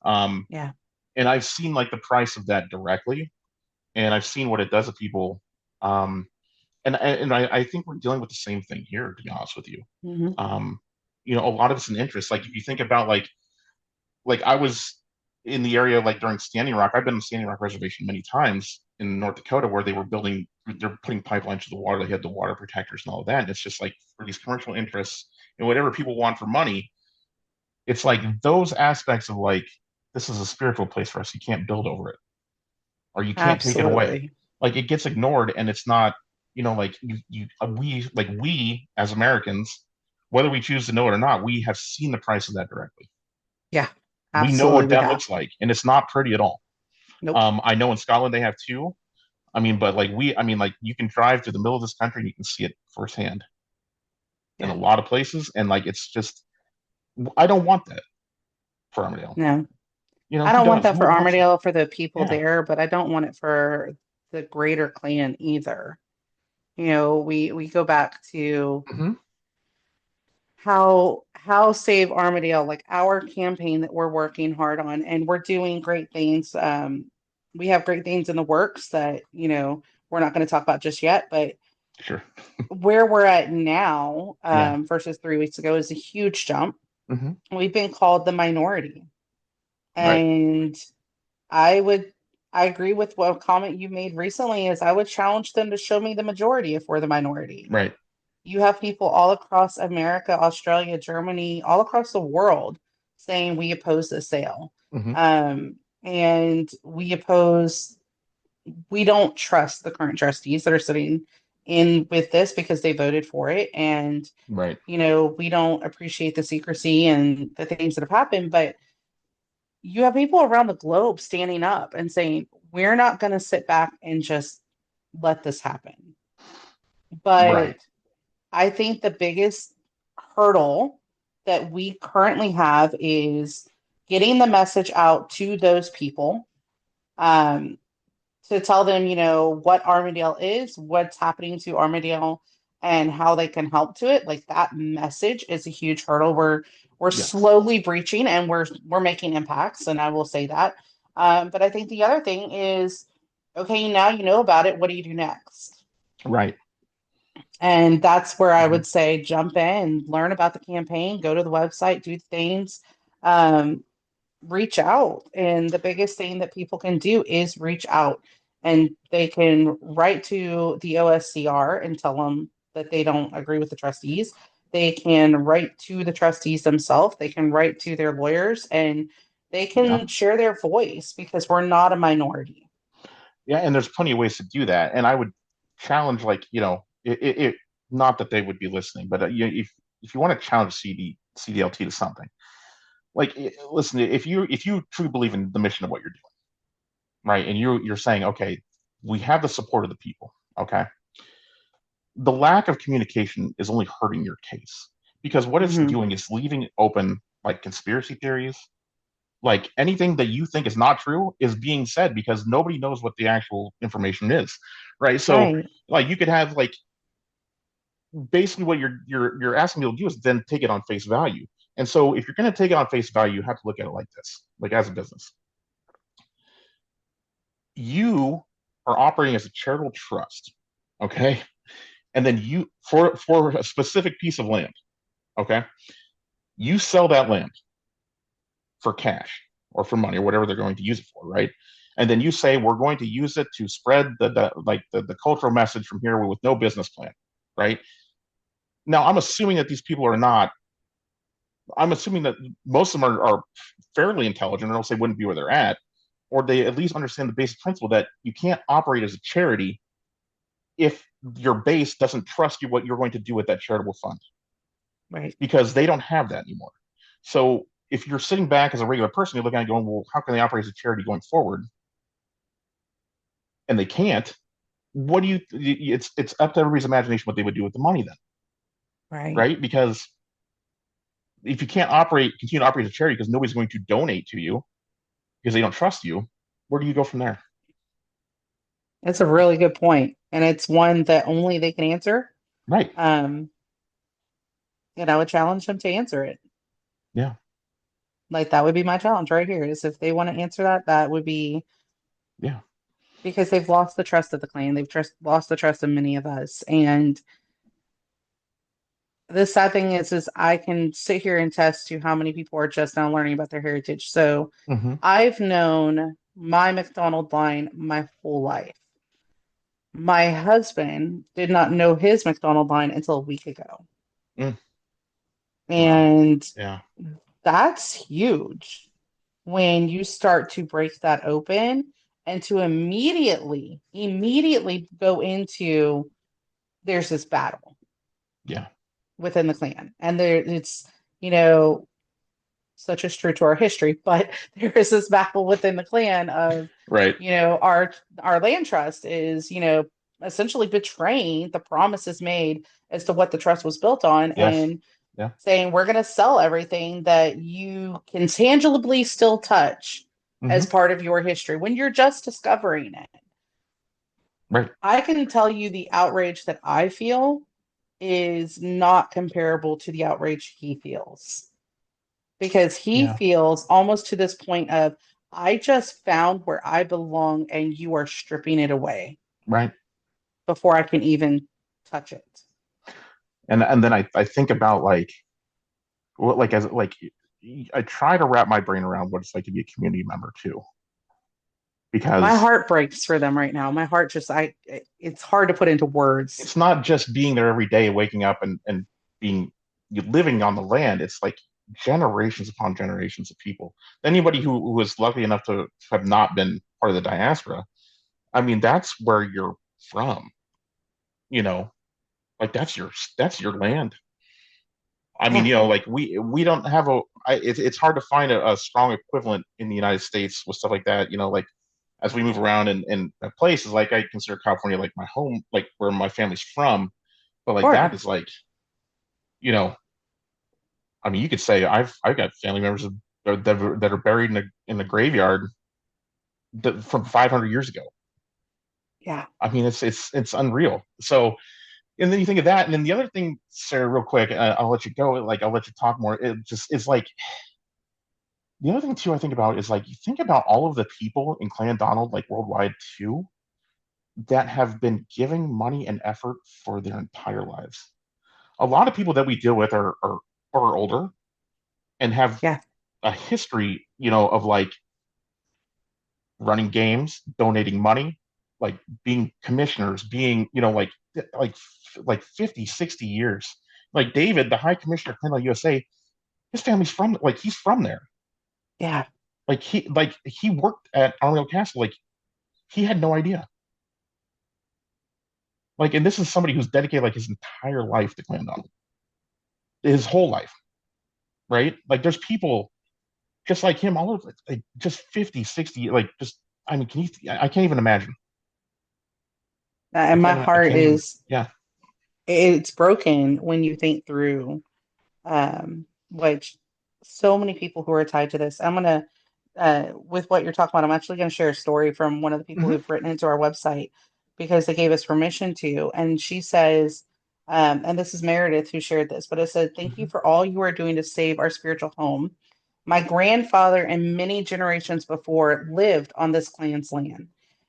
S1: Um,
S2: Yeah.
S1: and I've seen like the price of that directly, and I've seen what it does to people. Um, and I think we're dealing with the same thing here, to be honest with you.
S2: Hmm.
S1: Um, a lot of it's an interest. Like if you think about like I was in the area like during Standing Rock. I've been on Standing Rock Reservation many times in North Dakota where they're putting pipelines to the water. They had the water protectors and all of that. And it's just like for these commercial interests and whatever people want for money, it's like those aspects of like this is a spiritual place for us. You can't build over it or you can't take it away.
S2: Absolutely.
S1: Like it gets ignored and it's not, like we as Americans, whether we choose to know it or not, we have seen the price of that directly.
S2: Yeah,
S1: We know
S2: absolutely
S1: what
S2: we
S1: that
S2: have.
S1: looks like, and it's not pretty at all.
S2: Nope.
S1: I know in Scotland they have too. But like like you can drive to the middle of this country and you can see it firsthand in
S2: Yeah.
S1: a lot of places, and like it's just I don't want that for Armadale.
S2: No. I
S1: Who
S2: don't want
S1: does?
S2: that
S1: Who
S2: for
S1: wants it?
S2: Armadale for the people
S1: Yeah.
S2: there, but I don't want it for the greater clan either. We go back to
S1: Hmm.
S2: how save Armadale, like our campaign that we're working hard on, and we're doing great things. We have great things in the works that, we're not going to talk about just yet, but
S1: Sure.
S2: where we're at now,
S1: Yeah.
S2: versus 3 weeks ago is a huge jump.
S1: Hmm.
S2: We've been called the minority.
S1: Right.
S2: And I would I agree with what comment you made recently is I would challenge them to show me the majority if we're the minority.
S1: Right.
S2: You have people all across America, Australia, Germany, all across the world saying we oppose the sale.
S1: Hmm.
S2: And we don't trust the current trustees that are sitting in with this because they voted for it. And,
S1: Right.
S2: we don't appreciate the secrecy and the things that have happened, but you have people around the globe standing up and saying, we're not going to sit back and just let this happen. But
S1: Right.
S2: I think the biggest hurdle that we currently have is getting the message out to those people, um, to tell them, what Armadale is, what's happening to Armadale, and how they can help to it. Like that message is a huge hurdle. We're
S1: Yes.
S2: slowly breaching, and we're making impacts, and I will say that. But I think the other thing is, okay, now you know about it. What do you do next?
S1: Right.
S2: And that's where I
S1: Hmm.
S2: would say jump in, learn about the campaign, go to the website, do things, um, reach out. And the biggest thing that people can do is reach out. And they can write to the OSCR and tell them that they don't agree with the trustees. They can write to the trustees themselves. They can write to their lawyers and they
S1: Yeah.
S2: can share their voice because we're not a minority.
S1: Yeah. And there's plenty of ways to do that. And I would challenge, like, not that they would be listening, but if you want to challenge CDLT to something, like, listen, if you truly believe in the mission of what you're doing, right, and you're saying, okay, we have the support of the people, okay, the lack of communication is only hurting your case because what it's
S2: Hmm.
S1: doing is leaving open like conspiracy theories, like anything that you think is not true is being said because nobody knows what the actual information is, right? So
S2: Right,
S1: like you could have like basically what you're asking people to do is then take it on face value. And so if you're going to take it on face value, you have to look at it like this, like as a business. You are operating as a charitable trust, okay? And then you for a specific piece of land, okay? You sell that land for cash or for money or whatever they're going to use it for, right? And then you say we're going to use it to spread the cultural message from here with no business plan, right? Now I'm assuming that these people are not. I'm assuming that most of them are fairly intelligent, or else they wouldn't be where they're at, or they at least understand the basic principle that you can't operate as a charity if your base doesn't trust you what you're going to do with that charitable fund
S2: right.
S1: because they don't have that anymore. So if you're sitting back as a regular person, you're looking at it going, well, how can they operate as a charity going forward? And they can't. What do you? It's up to everybody's imagination what they would do with the money then,
S2: Right.
S1: right? Because if you can't continue to operate as a charity because nobody's going to donate to you because they don't trust you, where do you go from there?
S2: That's a really good point, and it's one that only they can answer.
S1: Right?
S2: Um, and I would challenge them to answer it.
S1: Yeah.
S2: Like that would be my challenge right here. Is if they want to answer that, that would be
S1: Yeah.
S2: because they've lost the trust of the clan. They've just lost the trust of many of us. And the sad thing is I can sit here and test to how many people are just now learning about their heritage. So
S1: Hmm.
S2: I've known my McDonald line my whole life. My husband did not know his McDonald line until a week ago.
S1: Mm. Wow.
S2: And
S1: Yeah.
S2: that's huge when you start to break that open and to immediately go into there's this battle
S1: Yeah.
S2: within the clan. And there it's, you know, such is true to our history, but there is this battle within the clan of,
S1: Right.
S2: our land trust is, essentially betraying the promises made as to what the trust was built on
S1: Yes.
S2: and
S1: Yeah.
S2: saying we're going to sell everything that you can tangibly still touch as
S1: Hmm.
S2: part of your history when you're just discovering it.
S1: Right.
S2: I can tell you the outrage that I feel is not comparable to the outrage he feels because he
S1: Yeah.
S2: feels almost to this point of I just found where I belong and you are stripping it away
S1: Right.
S2: before I can even touch it.
S1: And then I think about like what like as like I try to wrap my brain around what it's like to be a community member too,
S2: My
S1: because
S2: heart breaks for them right now. My heart just I it's hard to put into words.
S1: it's not just being there every day, waking up and being living on the land. It's like generations upon generations of people. Anybody who was lucky enough to have not been part of the diaspora, I mean, that's where you're from. You know, like that's your land. I mean,
S2: Yeah,
S1: like we don't have it's hard to find a strong equivalent in the United States with stuff like that. Like as we move around in places, like I consider California like my home, like where my family's from. But like that
S2: sure.
S1: is like, you know, I mean, you could say I've got family members that are buried in a graveyard from 500 years ago.
S2: Yeah.
S1: I mean, it's unreal. So, and then you think of that, and then the other thing, Sarah, real quick, I'll let you go. Like I'll let you talk more. It just is like the other thing too. I think about is like you think about all of the people in Clan Donald, like worldwide too, that have been giving money and effort for their entire lives. A lot of people that we deal with are older and have
S2: Yeah.
S1: a history, of like running games, donating money, like being commissioners, being, like like 50, 60 years. Like David, the High Commissioner of Clean USA, his family's from like he's from there.
S2: Yeah.
S1: He worked at Armadale Castle. Like he had no idea. Like, and this is somebody who's dedicated like his entire life to Clan Donald, his whole life, right? Like there's people just like him all over, like just 50, 60, like just I mean, I can't even imagine.
S2: And my
S1: I
S2: heart
S1: can't even,
S2: is
S1: yeah.
S2: it's broken when you think through which so many people who are tied to this. I'm gonna with what you're talking about, I'm actually gonna share a story from one of the people
S1: Hmm.
S2: who've written into our website because they gave us permission to. And she says, and this is Meredith who shared this, but it said, "Thank you
S1: Hmm.
S2: for all you are doing to save our spiritual home. My grandfather and many generations before lived on this clan's land.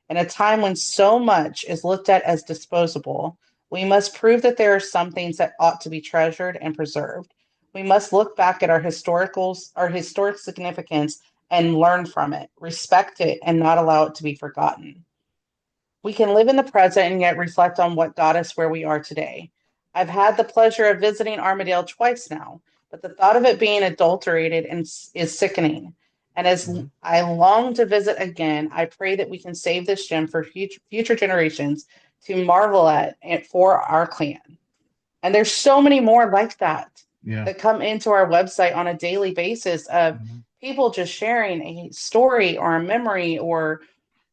S2: In a time when so much is looked at as disposable, we must prove that there are some things that ought to be treasured and preserved. We must look back at our historic significance and learn from it, respect it, and not allow it to be forgotten. We can live in the present and yet reflect on what got us where we are today. I've had the pleasure of visiting Armadale twice now, but the thought of it being adulterated is sickening. And as
S1: Hmm.
S2: I long to visit again, I pray that we can save this gem for future generations to marvel at it for our clan. And there's so many more like that
S1: Yeah.
S2: that come into our website on a daily basis of
S1: Hmm.
S2: people just sharing a story or a memory or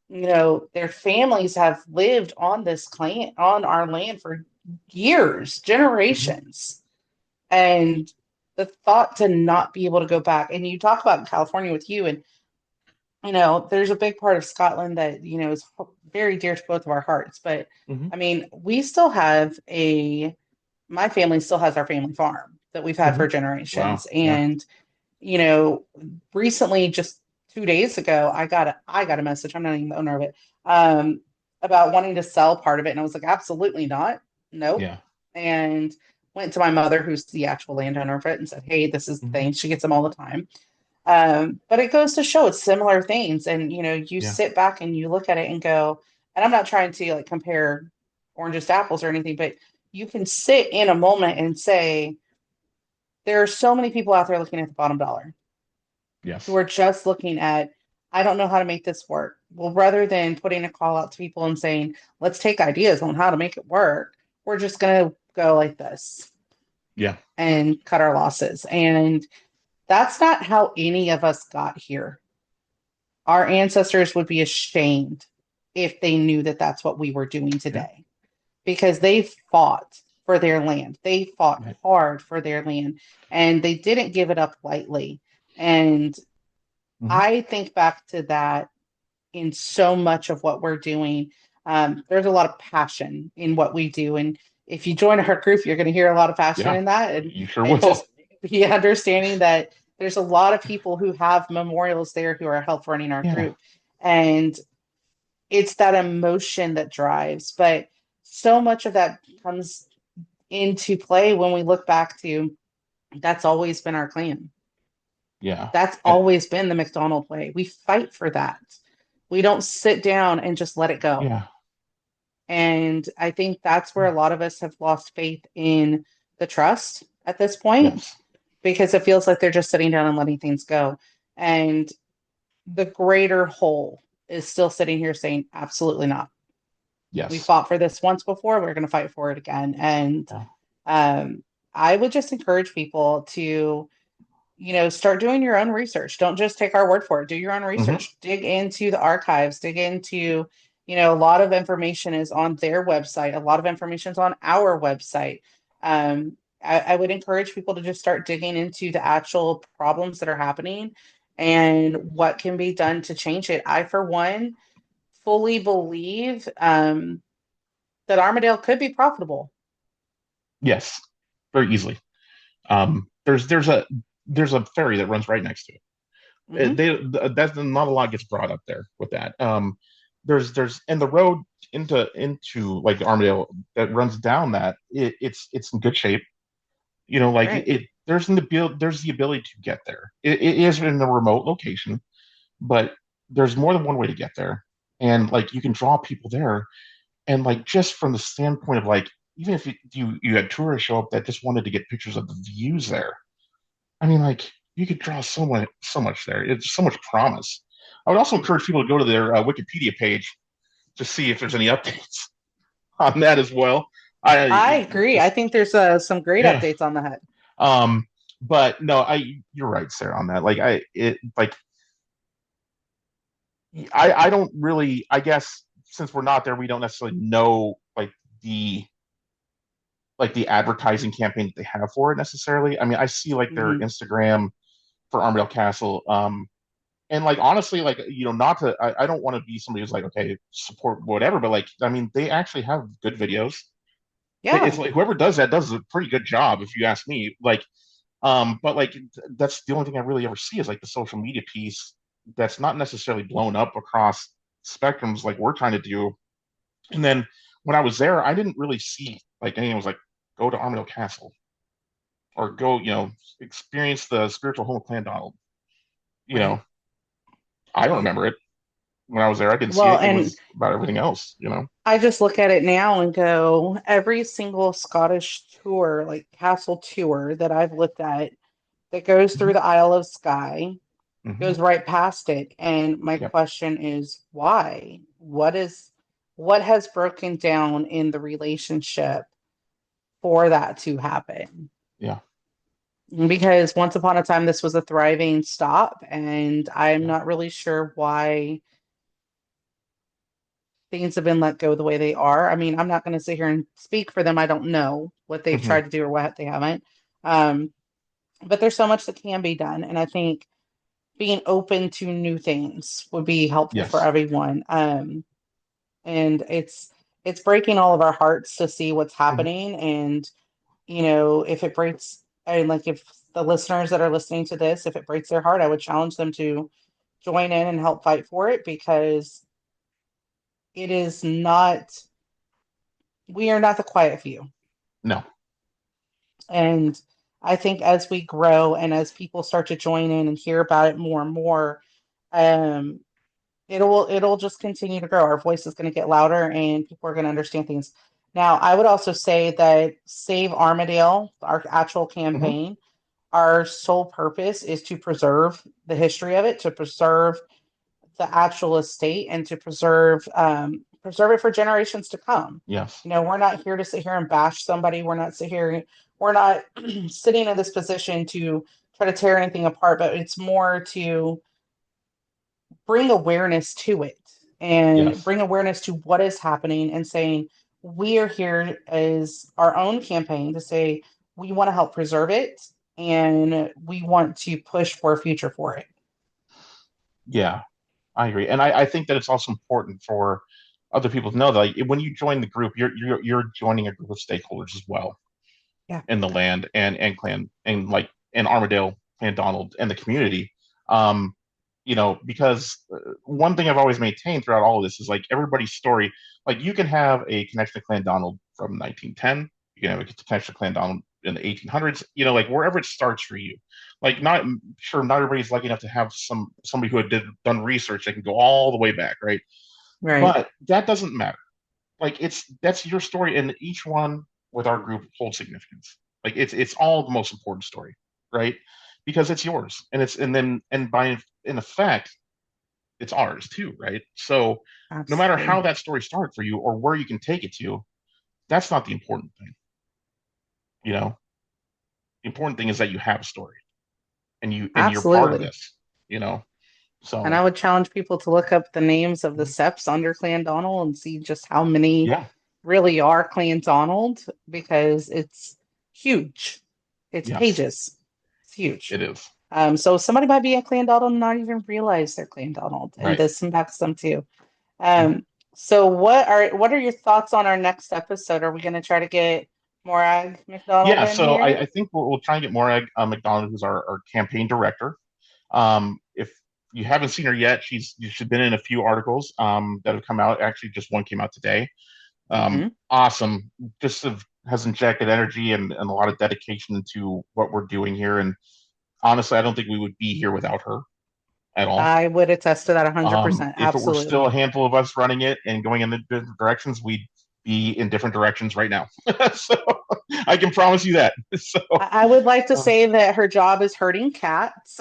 S2: their families have lived on this clan on our land for years,
S1: Hmm.
S2: generations. And the thought to not be able to go back. And you talk about California with you, and there's a big part of Scotland that, is very dear to both of our hearts. But
S1: Hmm.
S2: I mean, we still have my family still has our family farm that we've had
S1: Hmm.
S2: for
S1: Wow.
S2: generations.
S1: Yeah.
S2: And, recently, just 2 days ago, I got a message. I'm not even the owner of it. Um, about wanting to sell part of it, and I was like, absolutely not. Nope.
S1: Yeah.
S2: And went to my mother, who's the actual landowner of it, and said, hey, this is the
S1: Hmm.
S2: thing. She gets them all the time. But it goes to show it's similar things. And you
S1: Yeah.
S2: sit back and you look at it and go, and I'm not trying to like compare oranges to apples or anything, but you can sit in a moment and say, there are so many people out there looking at the bottom dollar who
S1: Yes.
S2: are just looking at, I don't know how to make this work. Well, rather than putting a call out to people and saying, let's take ideas on how to make it work, we're just going to go like this
S1: Yeah.
S2: and cut our losses. And that's not how any of us got here. Our ancestors would be ashamed if they knew that that's what we were doing
S1: Yeah.
S2: today because they fought for their land. They fought
S1: Right.
S2: hard for their land and they didn't give it up lightly. And
S1: Hmm.
S2: I think back to that in so much of what we're doing. There's a lot of passion in what we do. And if you join our group, you're going to hear a lot of passion
S1: Yeah.
S2: in that.
S1: You sure
S2: And
S1: will.
S2: just be understanding that there's a lot of people who have memorials there who are help running our
S1: Yeah.
S2: group. And it's that emotion that drives. But so much of that comes into play when we look back to that's always been our clan.
S1: Yeah.
S2: That's
S1: Uh,
S2: always been the McDonald way. We fight for that. We don't sit down and just let it go.
S1: yeah.
S2: And I think that's where a lot of us have lost faith in the trust at this point
S1: Yes.
S2: because it feels like they're just sitting down and letting things go. And the greater whole is still sitting here saying, absolutely not. We
S1: Yes.
S2: fought for this once before. We're going to fight for it again. And
S1: Yeah.
S2: um, I would just encourage people to start doing your own research. Don't just take our word for it. Do your own
S1: Hmm.
S2: research. Dig into the archives. Dig into, a lot of information is on their website. A lot of information is on our website. I would encourage people to just start digging into the actual problems that are happening and what can be done to change it. I, for one, fully believe that Armadale could be profitable.
S1: Yes. Very easily. There's a ferry that runs right next to it.
S2: Hmm.
S1: That's not a lot gets brought up there with that. There's and the road into like Armadale that runs down that it's in good shape. Like
S2: Right.
S1: there's the ability to get there. It is in a remote location, but there's more than one way to get there, and like you can draw people there, and like just from the standpoint of like even if you had tourists show up that just wanted to get pictures of the views there, I mean, like you could draw so much there. It's so much promise. I would also encourage people to go to their Wikipedia page to see if there's any updates on that as well.
S2: I
S1: I
S2: agree. I
S1: just
S2: think there's some great
S1: yeah.
S2: updates on that.
S1: Um, but no, you're right, Sarah, on that. Like I don't really. I guess since we're not there, we don't necessarily know the advertising campaign that they have for it necessarily. I mean, I see like their
S2: Hmm.
S1: Instagram for Armadale Castle. And like honestly, like not to I don't want to be somebody who's like, okay, support whatever, but like I mean, they actually have good videos. It's
S2: Yeah.
S1: like whoever does that does a pretty good job, if you ask me. Like, but like that's the only thing I really ever see is like the social media piece that's not necessarily blown up across spectrums like we're trying to do. And then when I was there, I didn't really see like anyone was like, go to Armadale Castle or go, experience the spiritual home of Clan Donald. You
S2: Right.
S1: know, I don't remember it when I was there. I didn't see
S2: Well,
S1: it. It
S2: and
S1: was about everything else.
S2: I just look at it now and go, every single Scottish tour, like castle tour that I've looked at that goes through
S1: Hmm.
S2: the Isle of Skye,
S1: Hmm.
S2: goes right past it. And my
S1: Yep.
S2: question is, why? What has broken down in the relationship for that to happen?
S1: Yeah.
S2: Because once upon a time, this was a thriving stop, and I'm
S1: Yeah.
S2: not really sure why things have been let go the way they are. I mean, I'm not going to sit here and speak for them. I don't know what they've
S1: Hmm.
S2: tried to do or what they haven't. Um, but there's so much that can be done, and I think being open to new things would be helpful for
S1: Yes.
S2: everyone. And it's breaking all of our hearts to see what's
S1: Hmm.
S2: happening, and if it breaks, and like if the listeners that are listening to this, if it breaks their heart, I would challenge them to join in and help fight for it because it is not, we are not the quiet few.
S1: No.
S2: And I think as we grow and as people start to join in and hear about it more and more, um, it'll just continue to grow. Our voice is going to get louder and people are going to understand things. Now, I would also say that Save Armadale, our actual
S1: Hmm.
S2: campaign, our sole purpose is to preserve the history of it, to preserve the actual estate, and to preserve it for generations to come.
S1: Yes.
S2: You know, we're not here to sit here and bash somebody. We're not sitting in this position to try to tear anything apart, but it's more to bring awareness to it and
S1: Yes.
S2: bring awareness to what is happening and saying we are here as our own campaign to say we want to help preserve it and we want to push for a future for it.
S1: Yeah, I agree. And I think that it's also important for other people to know that, like, when you join the group, you're joining a group of stakeholders as well
S2: Yeah.
S1: in the land and clan and like in Armadale, Clan Donald, and the community. Um, because one thing I've always maintained throughout all of this is like everybody's story. Like you can have a connection to Clan Donald from 1910. You can have a connection to Clan Donald in the 1800s. Like wherever it starts for you. Like not sure not everybody's lucky enough to have somebody who had done research that can go all the way back, right?
S2: Right.
S1: But that doesn't matter. Like that's your story, and each one with our group holds significance. Like it's all the most important story, right? Because it's yours, and by in effect, it's ours too, right? So no matter how
S2: Absolutely.
S1: that story started for you or where you can take it to, that's not the important thing. You know, the important thing is that you have a story and you're part of
S2: Absolutely.
S1: this. You know,
S2: And
S1: so
S2: I would challenge people to look up the names of the seps under Clan Donald and see just how many
S1: yeah,
S2: really are Clan Donald because it's huge. It's
S1: yes,
S2: pages. It's huge.
S1: it is
S2: So somebody might be a Clan Donald and not even realize they're Clan Donald, and
S1: right.
S2: this impacts them too.
S1: Mhm.
S2: So what are your thoughts on our next episode? Are we going to try to get Morag McDonald
S1: Yeah,
S2: in
S1: so I,
S2: here?
S1: I think we'll try and get Morag McDonald, who's our campaign director. If you haven't seen her yet, she's been in a few articles that have come out. Actually, just one came out today.
S2: Hmm.
S1: Awesome. Has injected energy and a lot of dedication into what we're doing here. And honestly, I don't think we would be here without her at all.
S2: I would attest to that 100%.
S1: If it were still a
S2: Absolutely.
S1: handful of us running it and going in the different directions, we'd be in different directions right now. So I can promise you that. So
S2: I would like to
S1: um,
S2: say that her job is herding cats.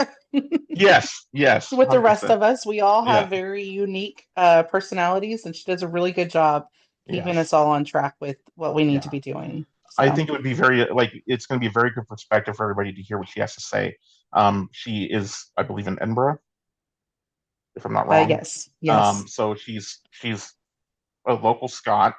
S1: yes,
S2: With the rest
S1: 100%.
S2: of us, we all
S1: Yeah,
S2: have very unique personalities, and she does a really good job keeping
S1: yes,
S2: us all on track with what we need to
S1: yeah.
S2: be doing.
S1: I
S2: So,
S1: think it would be it's going to be a very good perspective for everybody to hear what she has to say. She is, I believe, in Edinburgh, if I'm not wrong.
S2: yes, yes.
S1: So she's a local Scot,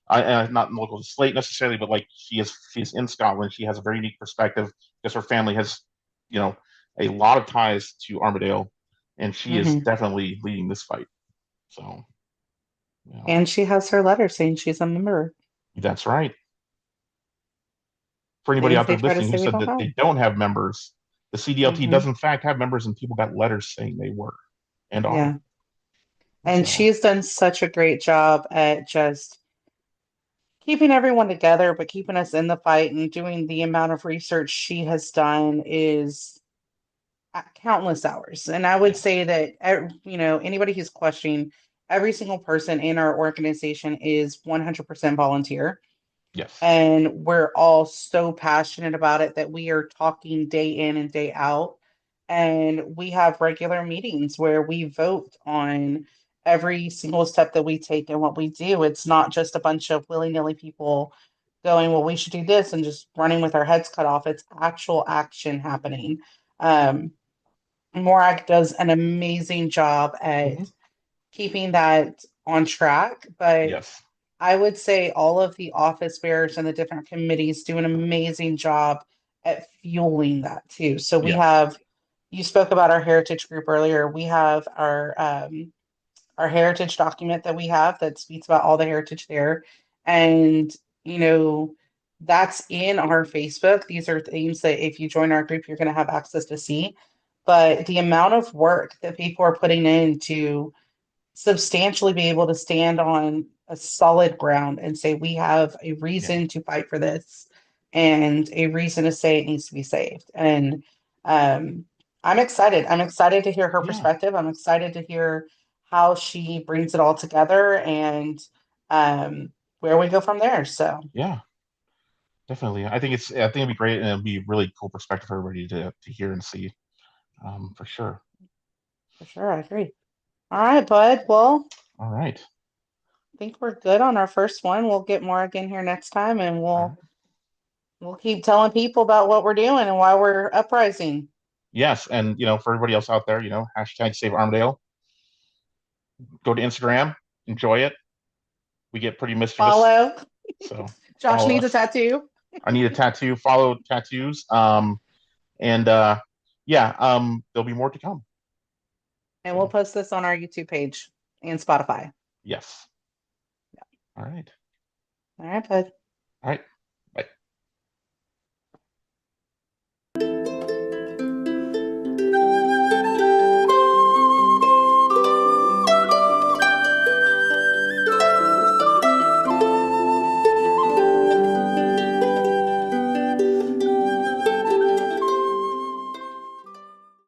S1: not local to Slate necessarily, but like she's in Scotland. She has a very unique perspective because her family has, you know, a lot of ties to Armadale, and she is
S2: Hmm.
S1: definitely leading this fight. So, yeah,
S2: And she has her letter saying she's a member.
S1: that's right. For anybody
S2: Things
S1: out
S2: they
S1: there
S2: try to
S1: listening who
S2: say we
S1: said
S2: don't
S1: that
S2: have.
S1: they don't have members, the CDLT
S2: Hmm.
S1: does in fact have members, and people got letters saying they were and are.
S2: Yeah. And
S1: So,
S2: she's done such a great job at just keeping everyone together, but keeping us in the fight and doing the amount of research she has done is countless hours. And I would
S1: yes,
S2: say that, anybody who's questioning, every single person in our organization is 100% volunteer.
S1: yes,
S2: And we're all so passionate about it that we are talking day in and day out. And we have regular meetings where we vote on every single step that we take and what we do. It's not just a bunch of willy-nilly people going, well, we should do this and just running with our heads cut off. It's actual action happening. Um, Morag does an amazing job at
S1: hmm,
S2: keeping that on track, but
S1: yes,
S2: I would say all of the office bearers and the different committees do an amazing job at fueling that too. So we
S1: yes,
S2: have, you spoke about our heritage group earlier. We have our heritage document that we have that speaks about all the heritage there, and you know that's in our Facebook. These are things that if you join our group, you're going to have access to see. but the amount of work that people are putting in to substantially be able to stand on a solid ground and say we have a
S1: Yeah.
S2: reason to fight for this and a reason to say it needs to be saved. And um, I'm excited. I'm excited to hear her
S1: Yeah.
S2: perspective. I'm excited to hear how she brings it all together and where we go from there. So
S1: Yeah. Definitely. I think it'd be great and it'd be really cool perspective for everybody to hear and see. For sure.
S2: for sure, I agree. All right, bud. Well,
S1: All right.
S2: I think we're good on our first one. We'll get more again here next time and
S1: All
S2: we'll
S1: right.
S2: we'll keep telling people about what we're doing and why we're uprising.
S1: Yes, and for everybody else out there, hashtag Save Armadale. Go to Instagram, enjoy it. We get pretty mischievous,
S2: Follow.
S1: so
S2: Josh
S1: follow
S2: needs a
S1: us.
S2: tattoo.
S1: I need a tattoo. Follow tattoos. And yeah, there'll be more to come.
S2: And we'll
S1: So
S2: post this on our YouTube page and Spotify.
S1: yes. All right.
S2: All right, bud.
S1: All right.